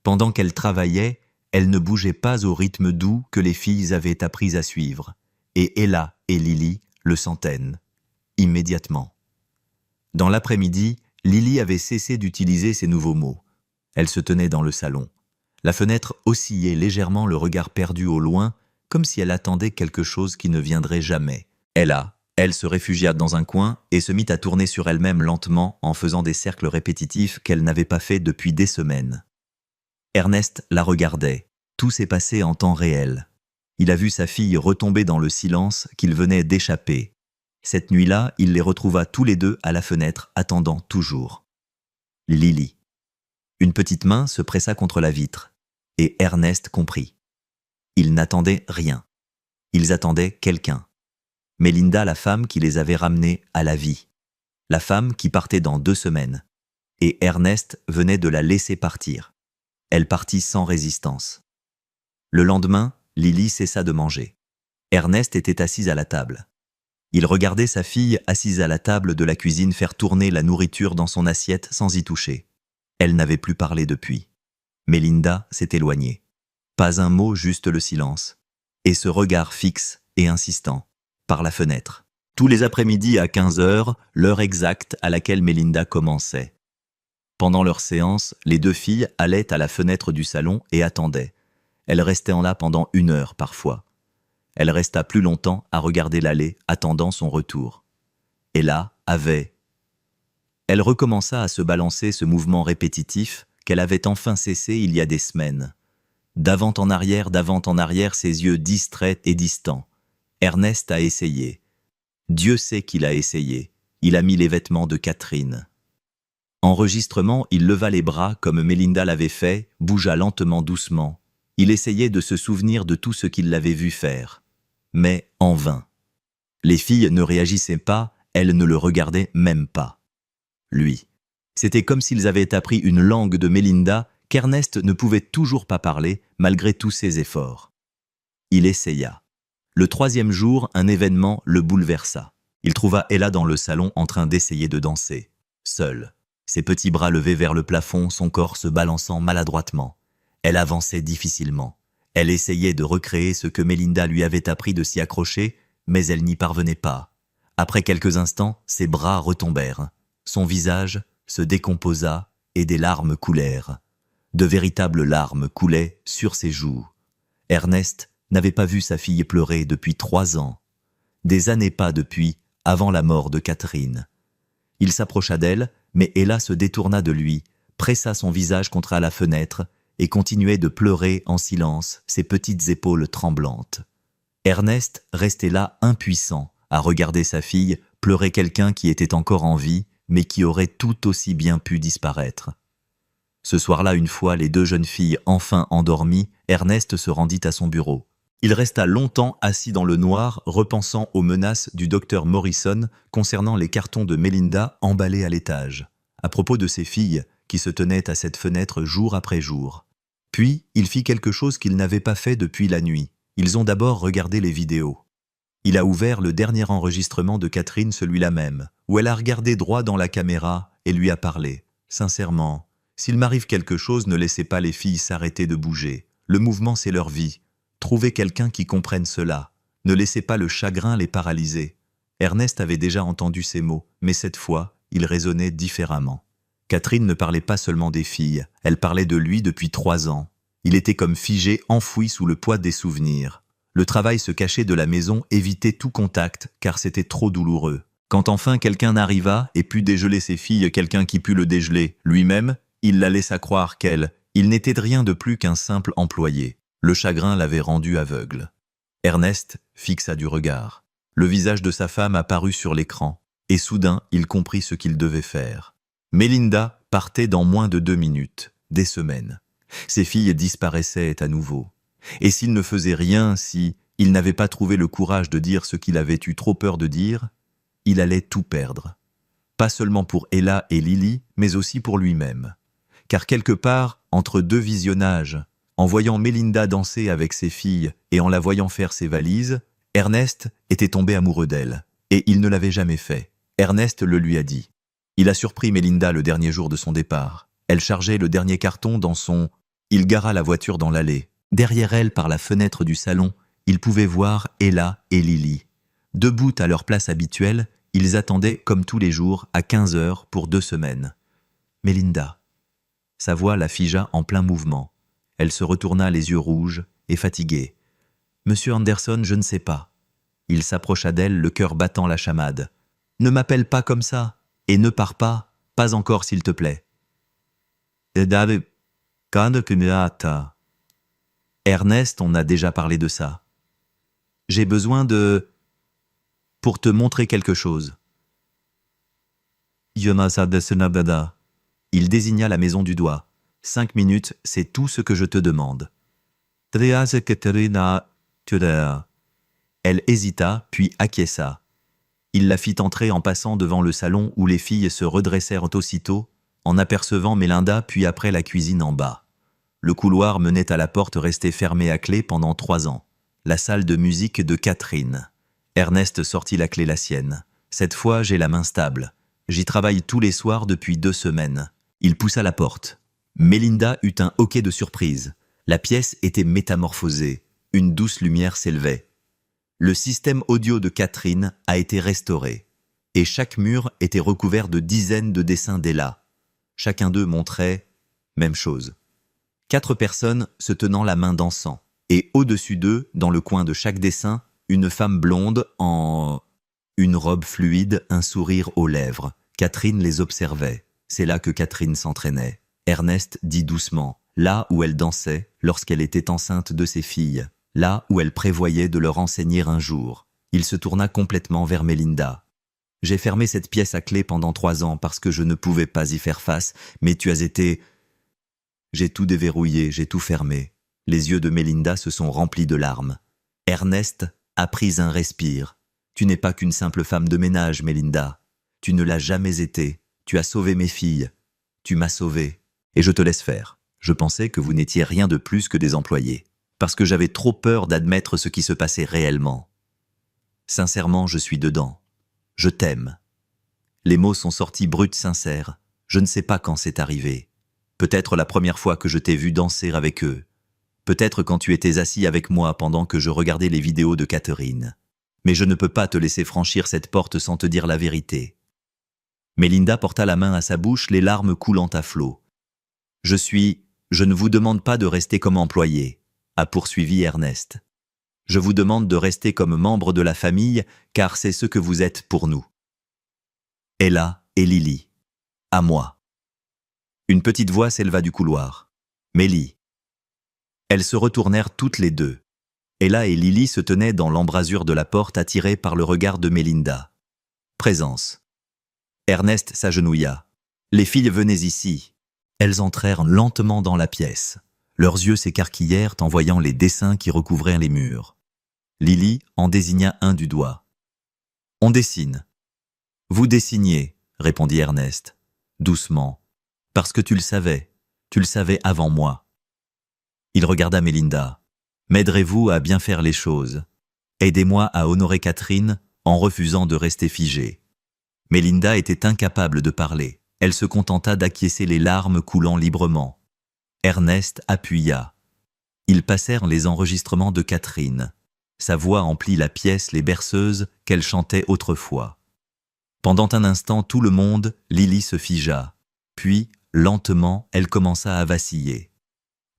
Pendant qu'elle travaillait, elle ne bougeait pas au rythme doux que les filles avaient appris à suivre. Et Ella et Lily le sentaient, immédiatement. Dans l'après-midi, Lily avait cessé d'utiliser ces nouveaux mots. Elle se tenait dans le salon. La fenêtre oscillait légèrement, le regard perdu au loin, comme si elle attendait quelque chose qui ne viendrait jamais. Elle se réfugia dans un coin et se mit à tourner sur elle-même lentement en faisant des cercles répétitifs qu'elle n'avait pas fait depuis des semaines. Ernest la regardait. Tout s'est passé en temps réel. Il a vu sa fille retomber dans le silence qu'il venait d'échapper. Cette nuit-là, il les retrouva tous les deux à la fenêtre, attendant toujours. Lily. Une petite main se pressa contre la vitre, et Ernest comprit. Ils n'attendaient rien. Ils attendaient quelqu'un. Mélinda, la femme qui les avait ramenés à la vie. La femme qui partait dans 2 semaines. Et Ernest venait de la laisser partir. Elle partit sans résistance. Le lendemain, Lily cessa de manger. Ernest était assis à la table. Il regardait sa fille assise à la table de la cuisine faire tourner la nourriture dans son assiette sans y toucher. Elle n'avait plus parlé depuis. Mélinda s'est éloignée. Pas un mot, juste le silence. Et ce regard fixe et insistant, par la fenêtre. Tous les après-midi à 15h, l'heure exacte à laquelle Mélinda commençait. Pendant leur séance, les 2 filles allaient à la fenêtre du salon et attendaient. Elle restait en là pendant 1 heure parfois. Elle resta plus longtemps à regarder l'allée, attendant son retour. Et là, Elle recommença à se balancer ce mouvement répétitif qu'elle avait enfin cessé il y a des semaines. D'avant en arrière, ses yeux distraits et distants. Ernest a essayé. Dieu sait qu'il a essayé. Il a mis les vêtements de Catherine. Enregistrement, il leva les bras comme Mélinda l'avait fait, bougea lentement doucement. Il essayait de se souvenir de tout ce qu'il l'avait vu faire. Mais en vain. Les filles ne réagissaient pas, elles ne le regardaient même pas. Lui. C'était comme s'ils avaient appris une langue de Mélinda qu'Ernest ne pouvait toujours pas parler malgré tous ses efforts. Il essaya. Le 3e jour, un événement le bouleversa. Il trouva Ella dans le salon en train d'essayer de danser, seule. Ses petits bras levés vers le plafond, son corps se balançant maladroitement. Elle avançait difficilement. Elle essayait de recréer ce que Mélinda lui avait appris de s'y accrocher, mais elle n'y parvenait pas. Après quelques instants, ses bras retombèrent. Son visage se décomposa et des larmes coulèrent. De véritables larmes coulaient sur ses joues. Ernest n'avait pas vu sa fille pleurer depuis 3 ans. Des années pas depuis, avant la mort de Catherine. Il s'approcha d'elle, mais Ella se détourna de lui, pressa son visage contre la fenêtre et continuait de pleurer en silence, ses petites épaules tremblantes. Ernest restait là impuissant, à regarder sa fille pleurer quelqu'un qui était encore en vie, mais qui aurait tout aussi bien pu disparaître. Ce soir-là, une fois les 2 jeunes filles enfin endormies, Ernest se rendit à son bureau. Il resta longtemps assis dans le noir, repensant aux menaces du docteur Morrison concernant les cartons de Mélinda emballés à l'étage, à propos de ses filles qui se tenaient à cette fenêtre jour après jour. Puis, il fit quelque chose qu'il n'avait pas fait depuis la nuit. Ils ont d'abord regardé les vidéos. Il a ouvert le dernier enregistrement de Catherine, celui-là même, où elle a regardé droit dans la caméra et lui a parlé. Sincèrement, s'il m'arrive quelque chose, ne laissez pas les filles s'arrêter de bouger. Le mouvement, c'est leur vie. Trouvez quelqu'un qui comprenne cela. Ne laissez pas le chagrin les paralyser. Ernest avait déjà entendu ces mots, mais cette fois, il raisonnait différemment. Catherine ne parlait pas seulement des filles, elle parlait de lui depuis 3 ans. Il était comme figé, enfoui sous le poids des souvenirs. Le travail se cachait de la maison, évitait tout contact, car c'était trop douloureux. Quand enfin quelqu'un arriva et put dégeler ses filles, quelqu'un qui put le dégeler lui-même, il la laissa croire il n'était rien de plus qu'un simple employé. Le chagrin l'avait rendu aveugle. Ernest fixa du regard. Le visage de sa femme apparut sur l'écran, et soudain il comprit ce qu'il devait faire. Mélinda partait dans moins de 2 minutes, des semaines. Ses filles disparaissaient à nouveau. Et s'il ne faisait rien, si il n'avait pas trouvé le courage de dire ce qu'il avait eu trop peur de dire, il allait tout perdre. Pas seulement pour Ella et Lily, mais aussi pour lui-même. Car quelque part, entre 2 visionnages, en voyant Mélinda danser avec ses filles et en la voyant faire ses valises, Ernest était tombé amoureux d'elle. Et il ne l'avait jamais fait. Ernest le lui a dit. Il a surpris Mélinda le dernier jour de son départ. Elle chargeait le dernier carton dans son... Il gara la voiture dans l'allée. Derrière elle, par la fenêtre du salon, il pouvait voir Ella et Lily. Debout à leur place habituelle, ils attendaient, comme tous les jours, à 15 heures pour 2 semaines. Mélinda. Sa voix la figea en plein mouvement. Elle se retourna les yeux rouges et fatiguée. « Monsieur Anderson, je ne sais pas. » Il s'approcha d'elle, le cœur battant la chamade. « Ne m'appelle pas comme ça, et ne pars pas, pas encore s'il te plaît. » Ernest, on a déjà parlé de ça. J'ai besoin de... pour te montrer quelque chose. Il désigna la maison du doigt. 5 minutes, c'est tout ce que je te demande. Elle hésita, puis acquiesça. Il la fit entrer en passant devant le salon où les filles se redressèrent aussitôt, en apercevant Mélinda, puis après la cuisine en bas. Le couloir menait à la porte restée fermée à clé pendant 3 ans. La salle de musique de Catherine. Ernest sortit la clé, la sienne. Cette fois, j'ai la main stable. J'y travaille tous les soirs depuis 2 semaines. Il poussa la porte. Mélinda eut un hoquet de surprise. La pièce était métamorphosée. Une douce lumière s'élevait. Le système audio de Catherine a été restauré. Et chaque mur était recouvert de dizaines de dessins d'Ella. Chacun d'eux montrait même chose. 4 personnes se tenant la main dansant. Et au-dessus d'eux, dans le coin de chaque dessin, une femme blonde en... une robe fluide, un sourire aux lèvres. Catherine les observait. C'est là que Catherine s'entraînait. Ernest dit doucement, là où elle dansait lorsqu'elle était enceinte de ses filles, là où elle prévoyait de leur enseigner un jour. Il se tourna complètement vers Mélinda. « J'ai fermé cette pièce à clé pendant 3 ans parce que je ne pouvais pas y faire face, mais tu as été… » J'ai tout déverrouillé, j'ai tout fermé. Les yeux de Mélinda se sont remplis de larmes. Ernest a pris un respire. « Tu n'es pas qu'une simple femme de ménage, Mélinda. Tu ne l'as jamais été. Tu as sauvé mes filles. Tu m'as sauvée. Et je te laisse faire. Je pensais que vous n'étiez rien de plus que des employés. Parce que j'avais trop peur d'admettre ce qui se passait réellement. Sincèrement, je suis dedans. Je t'aime. » Les mots sont sortis bruts, sincères. Je ne sais pas quand c'est arrivé. Peut-être la première fois que je t'ai vu danser avec eux. Peut-être quand tu étais assis avec moi pendant que je regardais les vidéos de Catherine. Mais je ne peux pas te laisser franchir cette porte sans te dire la vérité. Mélinda porta la main à sa bouche, les larmes coulant à flots. « Je ne vous demande pas de rester comme employé, » a poursuivi Ernest. « Je vous demande de rester comme membre de la famille, car c'est ce que vous êtes pour nous. » Ella et Lily. « À moi. » Une petite voix s'éleva du couloir. « Mélie. » Elles se retournèrent toutes les deux. Ella et Lily se tenaient dans l'embrasure de la porte attirées par le regard de Mélinda. Présence. Ernest s'agenouilla. « Les filles, venez ici. » Elles entrèrent lentement dans la pièce. Leurs yeux s'écarquillèrent en voyant les dessins qui recouvraient les murs. Lily en désigna un du doigt. « On dessine. »« Vous dessiniez, » répondit Ernest, doucement. « Parce que tu le savais avant moi. » Il regarda Mélinda. « M'aiderez-vous à bien faire les choses? Aidez-moi à honorer Catherine en refusant de rester figée. » Mélinda était incapable de parler. Elle se contenta d'acquiescer les larmes coulant librement. Ernest appuya. Ils passèrent les enregistrements de Catherine. Sa voix emplit la pièce, les berceuses qu'elle chantait autrefois. Pendant un instant, tout le monde, Lily se figea. Puis, lentement, elle commença à vaciller.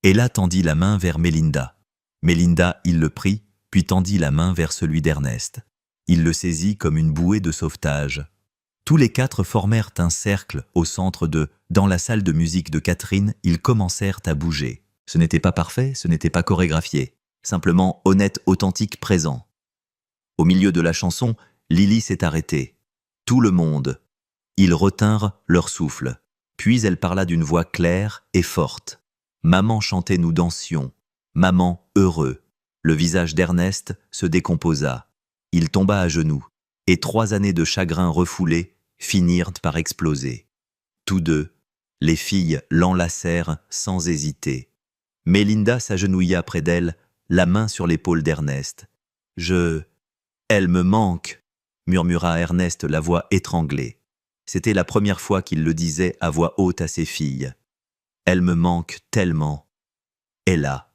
Ella tendit la main vers Mélinda. Mélinda, il le prit, puis tendit la main vers celui d'Ernest. Il le saisit comme une bouée de sauvetage. Tous les 4 formèrent un cercle au centre de « Dans la salle de musique de Catherine, ils commencèrent à bouger. » Ce n'était pas parfait, ce n'était pas chorégraphié. Simplement honnête, authentique, présent. Au milieu de la chanson, Lily s'est arrêtée. Tout le monde. Ils retinrent leur souffle. Puis elle parla d'une voix claire et forte. « Maman chantait, nous dansions. Maman, heureux. » Le visage d'Ernest se décomposa. Il tomba à genoux. Et 3 années de chagrin refoulé finirent par exploser. Tous deux, les filles l'enlacèrent sans hésiter. Mélinda s'agenouilla près d'elle, la main sur l'épaule d'Ernest. « Elle me manque !» murmura Ernest, la voix étranglée. C'était la première fois qu'il le disait à voix haute à ses filles. « Elle me manque tellement. » Ella.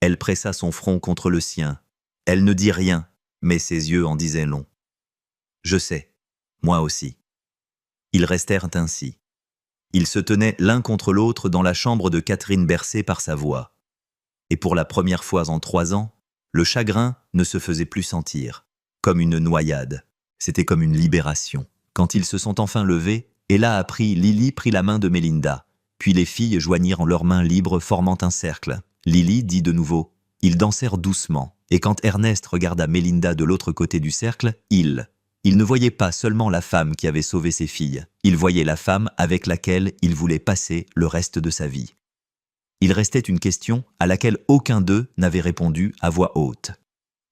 Elle pressa son front contre le sien. Elle ne dit rien, mais ses yeux en disaient long. « Je sais, moi aussi. » Ils restèrent ainsi. Ils se tenaient l'un contre l'autre dans la chambre de Catherine bercée par sa voix. Et pour la première fois en 3 ans, le chagrin ne se faisait plus sentir, comme une noyade. C'était comme une libération. Quand ils se sont enfin levés, Lily prit la main de Mélinda. Puis les filles joignirent leurs mains libres formant un cercle. Lily dit de nouveau. Ils dansèrent doucement. Et quand Ernest regarda Mélinda de l'autre côté du cercle, il ne voyait pas seulement la femme qui avait sauvé ses filles. Il voyait la femme avec laquelle il voulait passer le reste de sa vie. Il restait une question à laquelle aucun d'eux n'avait répondu à voix haute.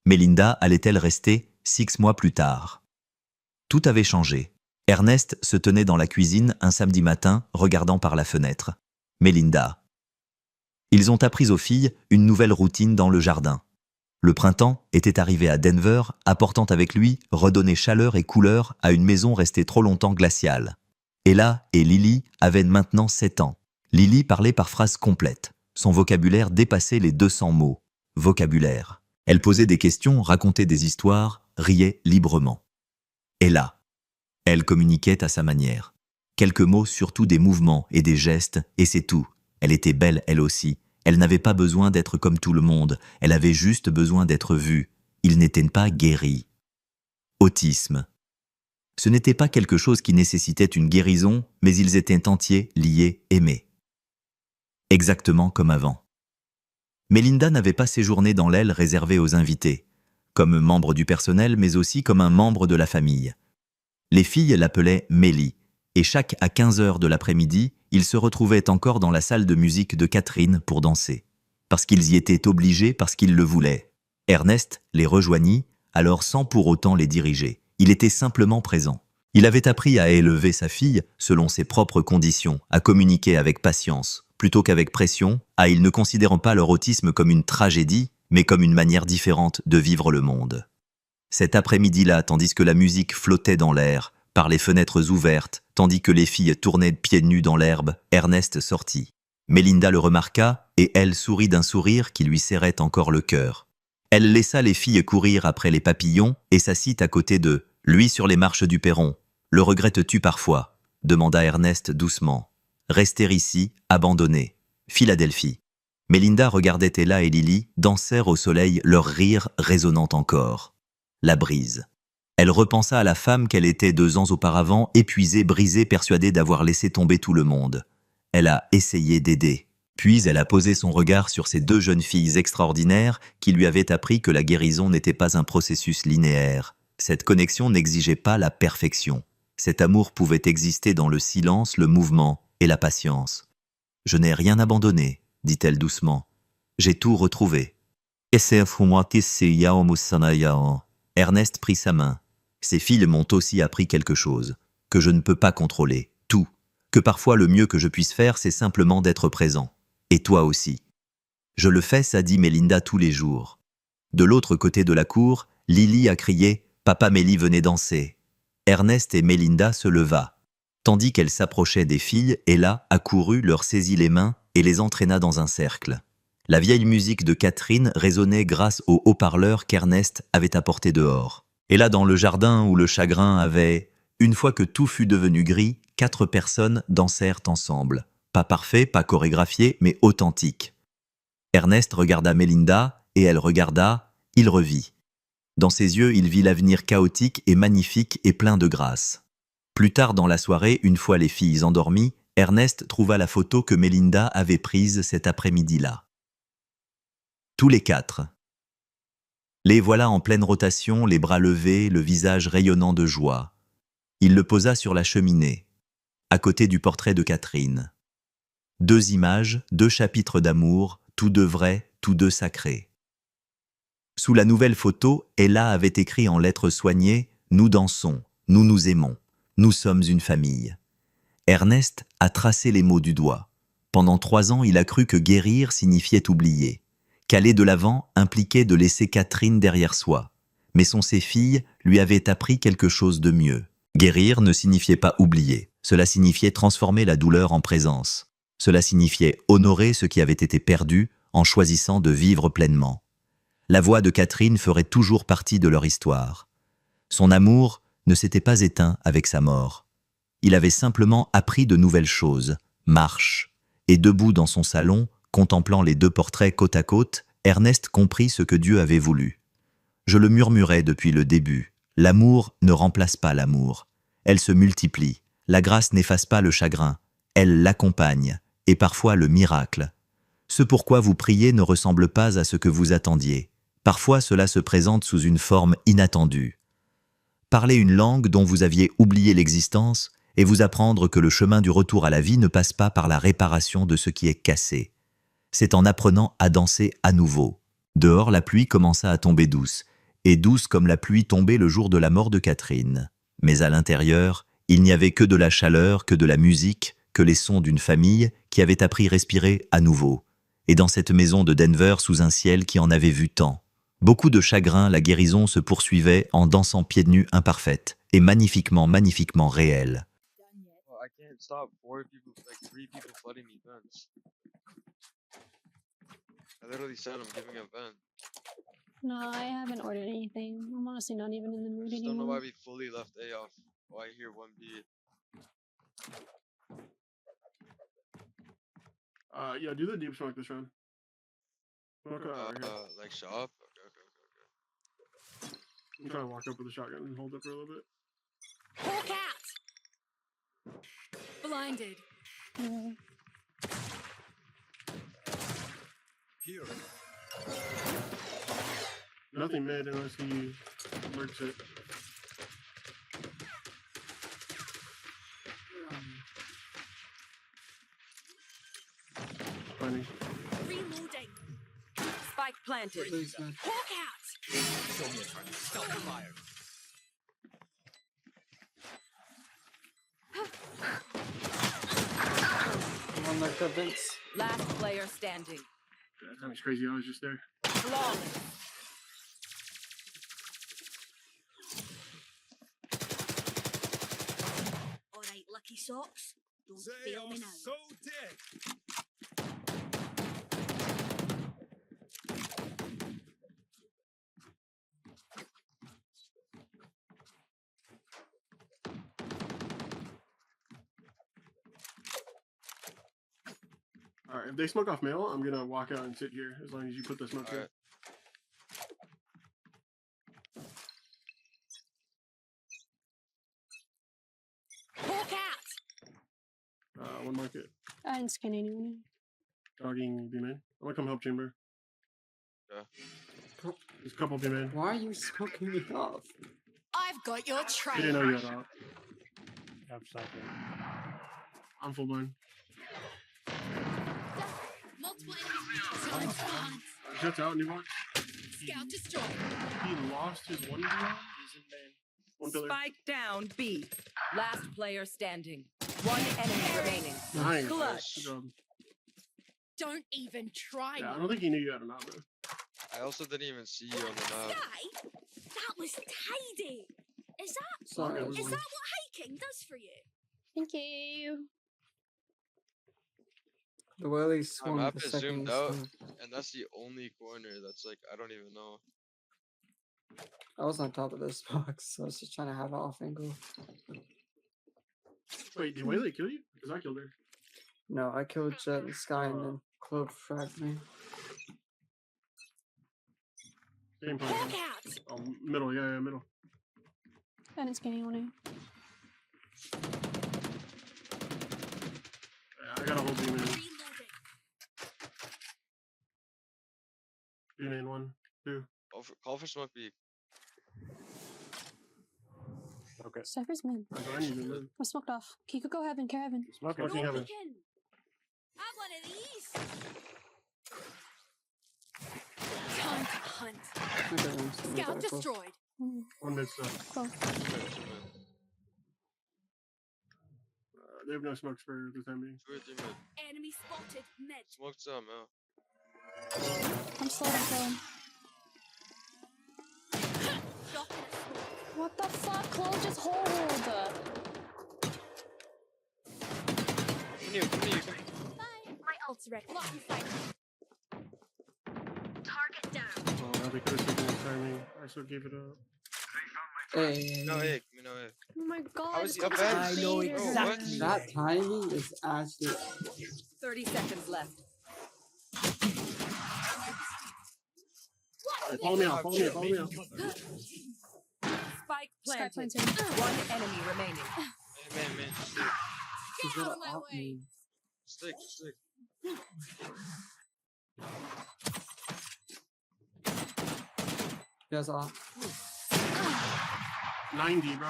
Mélinda allait-elle rester 6 mois plus tard? Tout avait changé. Ernest se tenait dans la cuisine un samedi matin, regardant par la fenêtre. Mélinda. Ils ont appris aux filles une nouvelle routine dans le jardin. Le printemps était arrivé à Denver, apportant avec lui redonner chaleur et couleur à une maison restée trop longtemps glaciale. Ella et Lily avaient maintenant 7 ans. Lily parlait par phrases complètes. Son vocabulaire dépassait les 200 mots. Vocabulaire. Elle posait des questions, racontait des histoires, riait librement. Ella. Elle communiquait à sa manière. Quelques mots, surtout des mouvements et des gestes, et c'est tout. Elle était belle, elle aussi. Elle n'avait pas besoin d'être comme tout le monde. Elle avait juste besoin d'être vue. Ils n'étaient pas guéris. Autisme. Ce n'était pas quelque chose qui nécessitait une guérison, mais ils étaient entiers, liés, aimés. Exactement comme avant. Mélinda n'avait pas séjourné dans l'aile réservée aux invités, comme membre du personnel, mais aussi comme un membre de la famille. Les filles l'appelaient Mélie, et chaque à 15 heures de l'après-midi, ils se retrouvaient encore dans la salle de musique de Catherine pour danser. Parce qu'ils y étaient obligés, parce qu'ils le voulaient. Ernest les rejoignit, alors sans pour autant les diriger. Il était simplement présent. Il avait appris à élever sa fille selon ses propres conditions, à communiquer avec patience, plutôt qu'avec pression, ils ne considérant pas leur autisme comme une tragédie, mais comme une manière différente de vivre le monde. Cet après-midi-là, tandis que la musique flottait dans l'air, par les fenêtres ouvertes, tandis que les filles tournaient pieds nus dans l'herbe, Ernest sortit. Mélinda le remarqua, et elle sourit d'un sourire qui lui serrait encore le cœur. Elle laissa les filles courir après les papillons et s'assit à côté d'eux, lui sur les marches du perron. « Le regrettes-tu parfois ?» demanda Ernest doucement. « Rester ici, abandonné. Philadelphie. » Mélinda regardait Ella et Lily, dansèrent au soleil, leur rire résonnant encore. La brise. Elle repensa à la femme qu'elle était 2 ans auparavant, épuisée, brisée, persuadée d'avoir laissé tomber tout le monde. Elle a essayé d'aider. Puis elle a posé son regard sur ces 2 jeunes filles extraordinaires qui lui avaient appris que la guérison n'était pas un processus linéaire. Cette connexion n'exigeait pas la perfection. Cet amour pouvait exister dans le silence, le mouvement et la patience. « Je n'ai rien abandonné », dit-elle doucement. « J'ai tout retrouvé. » Ernest prit sa main. « Ces filles m'ont aussi appris quelque chose, que je ne peux pas contrôler, tout, que parfois le mieux que je puisse faire, c'est simplement d'être présent. Et toi aussi. » « Je le fais, ça dit Mélinda tous les jours. » De l'autre côté de la cour, Lily a crié « Papa Mélie venait danser. » Ernest et Mélinda se leva. Tandis qu'elle s'approchait des filles, Ella accourut, leur saisit les mains et les entraîna dans un cercle. La vieille musique de Catherine résonnait grâce aux haut-parleurs qu'Ernest avait apportés dehors. Et là, dans le jardin où le chagrin avait... Une fois que tout fut devenu gris, 4 personnes dansèrent ensemble. Pas parfait, pas chorégraphié, mais authentique. Ernest regarda Mélinda, et elle regarda, il revit. Dans ses yeux, il vit l'avenir chaotique et magnifique et plein de grâce. Plus tard dans la soirée, une fois les filles endormies, Ernest trouva la photo que Mélinda avait prise cet après-midi-là. Tous les 4. Les voilà en pleine rotation, les bras levés, le visage rayonnant de joie. Il le posa sur la cheminée, à côté du portrait de Catherine. 2 images, 2 chapitres d'amour, tous 2 vrais, tous 2 sacrés. Sous la nouvelle photo, Ella avait écrit en lettres soignées « Nous dansons, nous nous aimons, nous sommes une famille ». Ernest a tracé les mots du doigt. Pendant 3 ans, il a cru que guérir signifiait oublier. Qu'aller de l'avant impliquait de laisser Catherine derrière soi. Mais ses filles lui avaient appris quelque chose de mieux. Guérir ne signifiait pas oublier. Cela signifiait transformer la douleur en présence. Cela signifiait honorer ce qui avait été perdu en choisissant de vivre pleinement. La voix de Catherine ferait toujours partie de leur histoire. Son amour ne s'était pas éteint avec sa mort. Il avait simplement appris de nouvelles choses, marche. Et debout dans son salon, contemplant les 2 portraits côte à côte, Ernest comprit ce que Dieu avait voulu. Je le murmurais depuis le début. L'amour ne remplace pas l'amour. Elle se multiplie. La grâce n'efface pas le chagrin. Elle l'accompagne. Et parfois le miracle. Ce pourquoi vous priez ne ressemble pas à ce que vous attendiez. Parfois cela se présente sous une forme inattendue. Parler une langue dont vous aviez oublié l'existence et vous apprendre que le chemin du retour à la vie ne passe pas par la réparation de ce qui est cassé. C'est en apprenant à danser à nouveau. Dehors, la pluie commença à tomber douce, et douce comme la pluie tombée le jour de la mort de Catherine. Mais à l'intérieur, il n'y avait que de la chaleur, que de la musique, que les sons d'une famille qui avait appris à respirer à nouveau. Et dans cette maison de Denver sous un ciel qui en avait vu tant. Beaucoup de chagrin, la guérison se poursuivait en dansant pieds nus imparfaite et magnifiquement, magnifiquement réelle. Well, I can't stop 3 people flooding me vents. I literally said I'm giving a vent. No, I haven't ordered anything. I'm honestly not even in the mood Just don't know anymore. why we fully left A off. Why here 1B? Yeah, do the deep smoke this round. Smoke over here. Like shop? Okay. I'm trying to walk up with a shotgun and hold it for a little bit. Hawk out! Blinded. Mm. Nothing mid unless he lurks it. Funny. Reloading. Spike planted. Please, man. Hawk out! One like that, Vince. Last player standing. That sounds crazy. I was just there. Flawless. Alright, lucky socks. Don't fail me now. All right, if they smoke off mail, I'm gonna walk out and sit here as long as you put the smoke here. Hawk out! One market. I didn't scan anyone. Dogging B man. I'm gonna come help chamber. Yeah. There's a couple B man. Why are you smoking me off? I've got your I trail. didn't know you had out. Upside I'm full blind. Multiple enemies. Jets out, new box. Scout destroyed. He lost his one beyond. One pillar. Spike down B. Last player standing. One enemy remaining. Nice. Clutch. Good job. Don't even try Yeah, I don't think he knew you had an out, man. I also didn't even see you on the map. Sky? That was tidy. Is that Sorry, it was is one. that what hiking does for you? Thank you. The way they My swung map the is second zoomed he out, swung. and that's the only corner that's like I don't even know. I was on top of this box, so I was just trying to have an off angle. Wait, did Waylay kill you? Because I killed her. No, I killed Jet and Sky and then Clove fragged me. Same place. Hawk huh? out! Oh, middle, yeah, middle. I didn't scan anyone. Yeah, I got a whole B man. Reloading. B man, 1, 2. Call for smoke B. Okay. Cypher's mid. I don't need to live. I'm smoked off. Kiko, go heaven, care heaven. Smoking. Smoking heaven. Peeking. Have one of these. Time to hunt. Okay, I'm still Scout gonna go. destroyed. Mm, 1 mid stuff. close. They have no smokes for the time being. 2 or 3 mid. Enemy spotted. Mid. Smoke some out. I'm slow to kill. Drop in a smoke. What the fuck? Close, just hold. Come here, come here. Bye. My ult's ready. Lock in sight. Target down. Oh, they could have taken the timing. I still gave it up. Hey, No, hey, give me no hey. Oh my god. How is it's he up close to end? I know Vader. Oh, exactly. what? That timing is actually 30 seconds left. Alright, follow me out, follow me out, follow me out. Spike Sky planted. planted. One enemy remaining. Hey, man, stick, she's Get out gonna of my out way. me. stick, stick. He has off. 90, bro.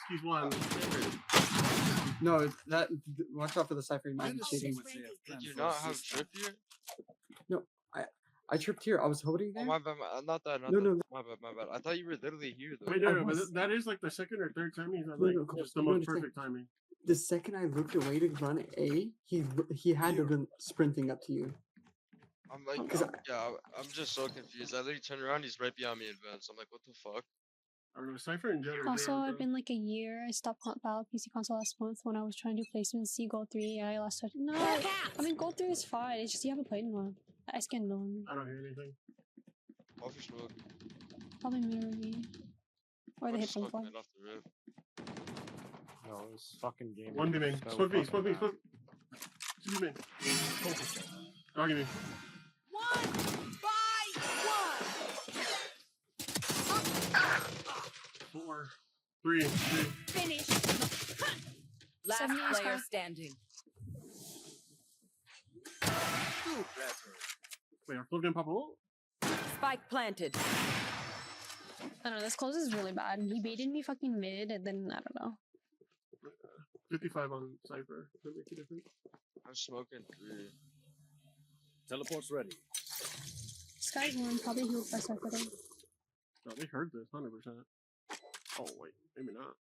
He's one. No, that. Watch out for the Cypher. He might be cheating. Did you not have trip here? I tripped here. I was holding Oh, there. my bad, not that, not No, that. no. My bad, my bad. I thought you were literally here though. Wait, no, I no, but was- that is like the second or third time he's had No, like no, just the you most understand. perfect timing. The second I looked away to run A, he had to been sprinting up to you. I'm like, 'Cause I'm just so confused. I literally turn around, he's right behind me in advance. I'm like, what the fuck? I don't know, Cypher and Jet are Also, good, it's been like a year. I stopped Battle PC console last month when I was trying to do placements. See Gold 3. I lost touch. No, Hawk I out. mean Gold 3 is fine. It's just you haven't played in one. I scanned one. I don't hear anything. Call for smoke. Probably Mirror Me. Or Or the hit just from smoke far. mid off the rip. No, this fucking game. One B is main. so Smoke B, fucking smoke B, bad. smoke. Two B main. Dogging me. One by one. 4, 3, 3. finished. Last 70 is player fine. standing. Wait, our flip didn't pop ult? Spike planted. I don't know, this close is really bad. He baited me fucking mid, and then, I don't know. 55 on Cypher. Does that make a difference? I'm smoking 3. Teleport's ready. This guy's one, probably healed by Cypher though. No, they heard this, 100%. Oh, wait, maybe not.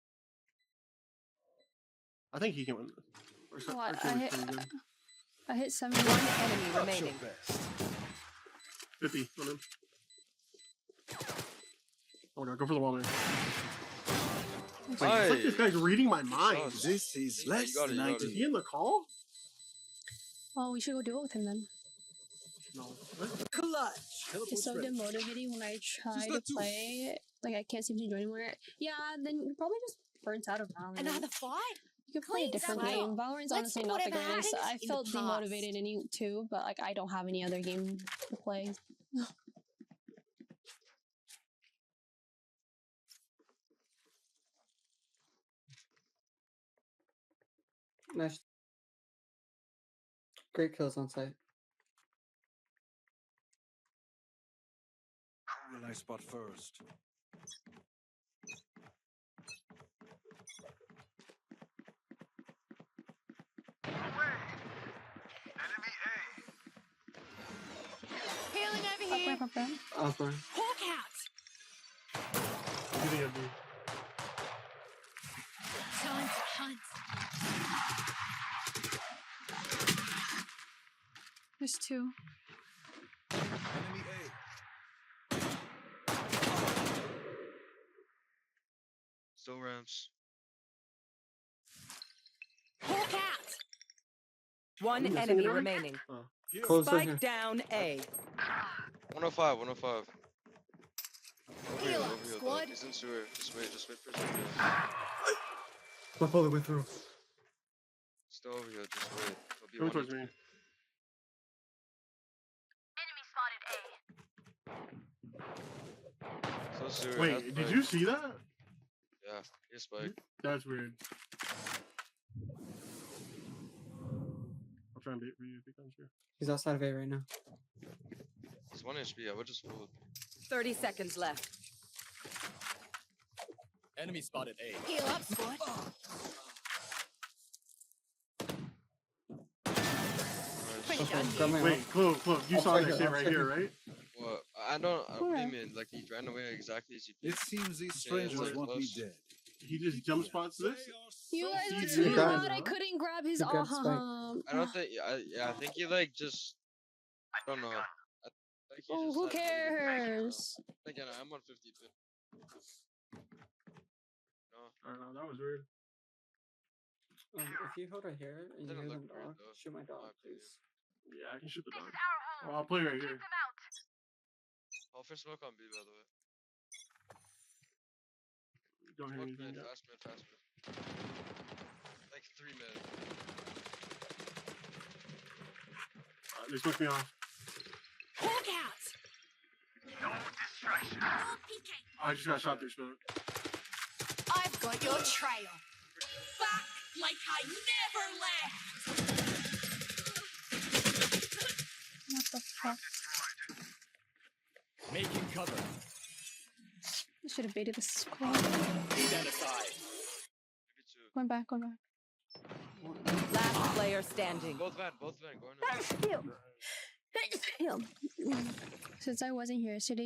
I think he can win this. Or Oh, our I team is hit, pretty good. I hit 71. One enemy That's your remaining. best. 50 on him. Oh no, go for the wall, man. Wait, it's like this guy's reading my mind. This is Yeah, less you got it, than you got it. Is ideal. he in the call? Oh, we should go duel with him then. No. What? Clutch. It's Teleport's so ready. demotivating when I try to not too- play. Like, I can't seem to join anywhere. Yeah, then you probably just burnt out of Valorant. Another fight? You can play a Clean different slate. game. Valorant's Let's honestly put not the whatever greatest. happened I in the felt past. demotivated any too, but like I don't have any other game to play. Nice. Great kills on site. Who will I spot first? Healing over Up here. ramp, up ramp. Upper. Hawk out. What do you think I'd do? Time to hunt. There's two. Enemy A. Still ramps. Hawk out. One Ooh, enemy singular? remaining. Here. Close right Spike here. down A. 105, 105. Over Heal here, up, over here, squad. though. He's in sewer. Just wait for a second. My bullet went through. Still over here, just wait. He'll be Coming one towards of me. Still sewer. has Wait, did spike. you see that? Yeah, he's spike. That's weird. I'll try and bait for you if he comes here. He's outside of A right now. He's 1 HP. I would just fold. 30 seconds left. Enemy spotted A. Heal up, squad. Pretty Okay, done grab here. my Wait, Clove, you I'll saw fight that here, shit I'll right fight here, here. right? What? I don't. What do you Alright. mean? Like he ran away exactly as you did. It seems these Yeah, it's strangers like want me close. dead. He just jump spots this? You guys are You too did. loud. I couldn't grab his You grabbed Spike. I don't think. I think he like just. I don't know. I think he Oh, just who had really good cares? control. Again, I'm on 50 pin. No, I don't know, that was weird. If you hold right here and you Doesn't hear look them weird, dog, though, shoot my in dog, my opinion. please. Yeah, I can shoot the dog. Well, I'll play right here. I'll first smoke on B, by the way. Don't hear Smoke anything mid, yet. fast mid. Like 3 mid. They switched me off. Hawk out. No distraction. No peeking. I just got shot through smoke. I've got your trail. Back like I never left. What the fuck? Making cover. I should have baited the squad. Stand aside. Maybe 2. Going back, going back. Last player standing. Both van, going in. Since I wasn't here yesterday,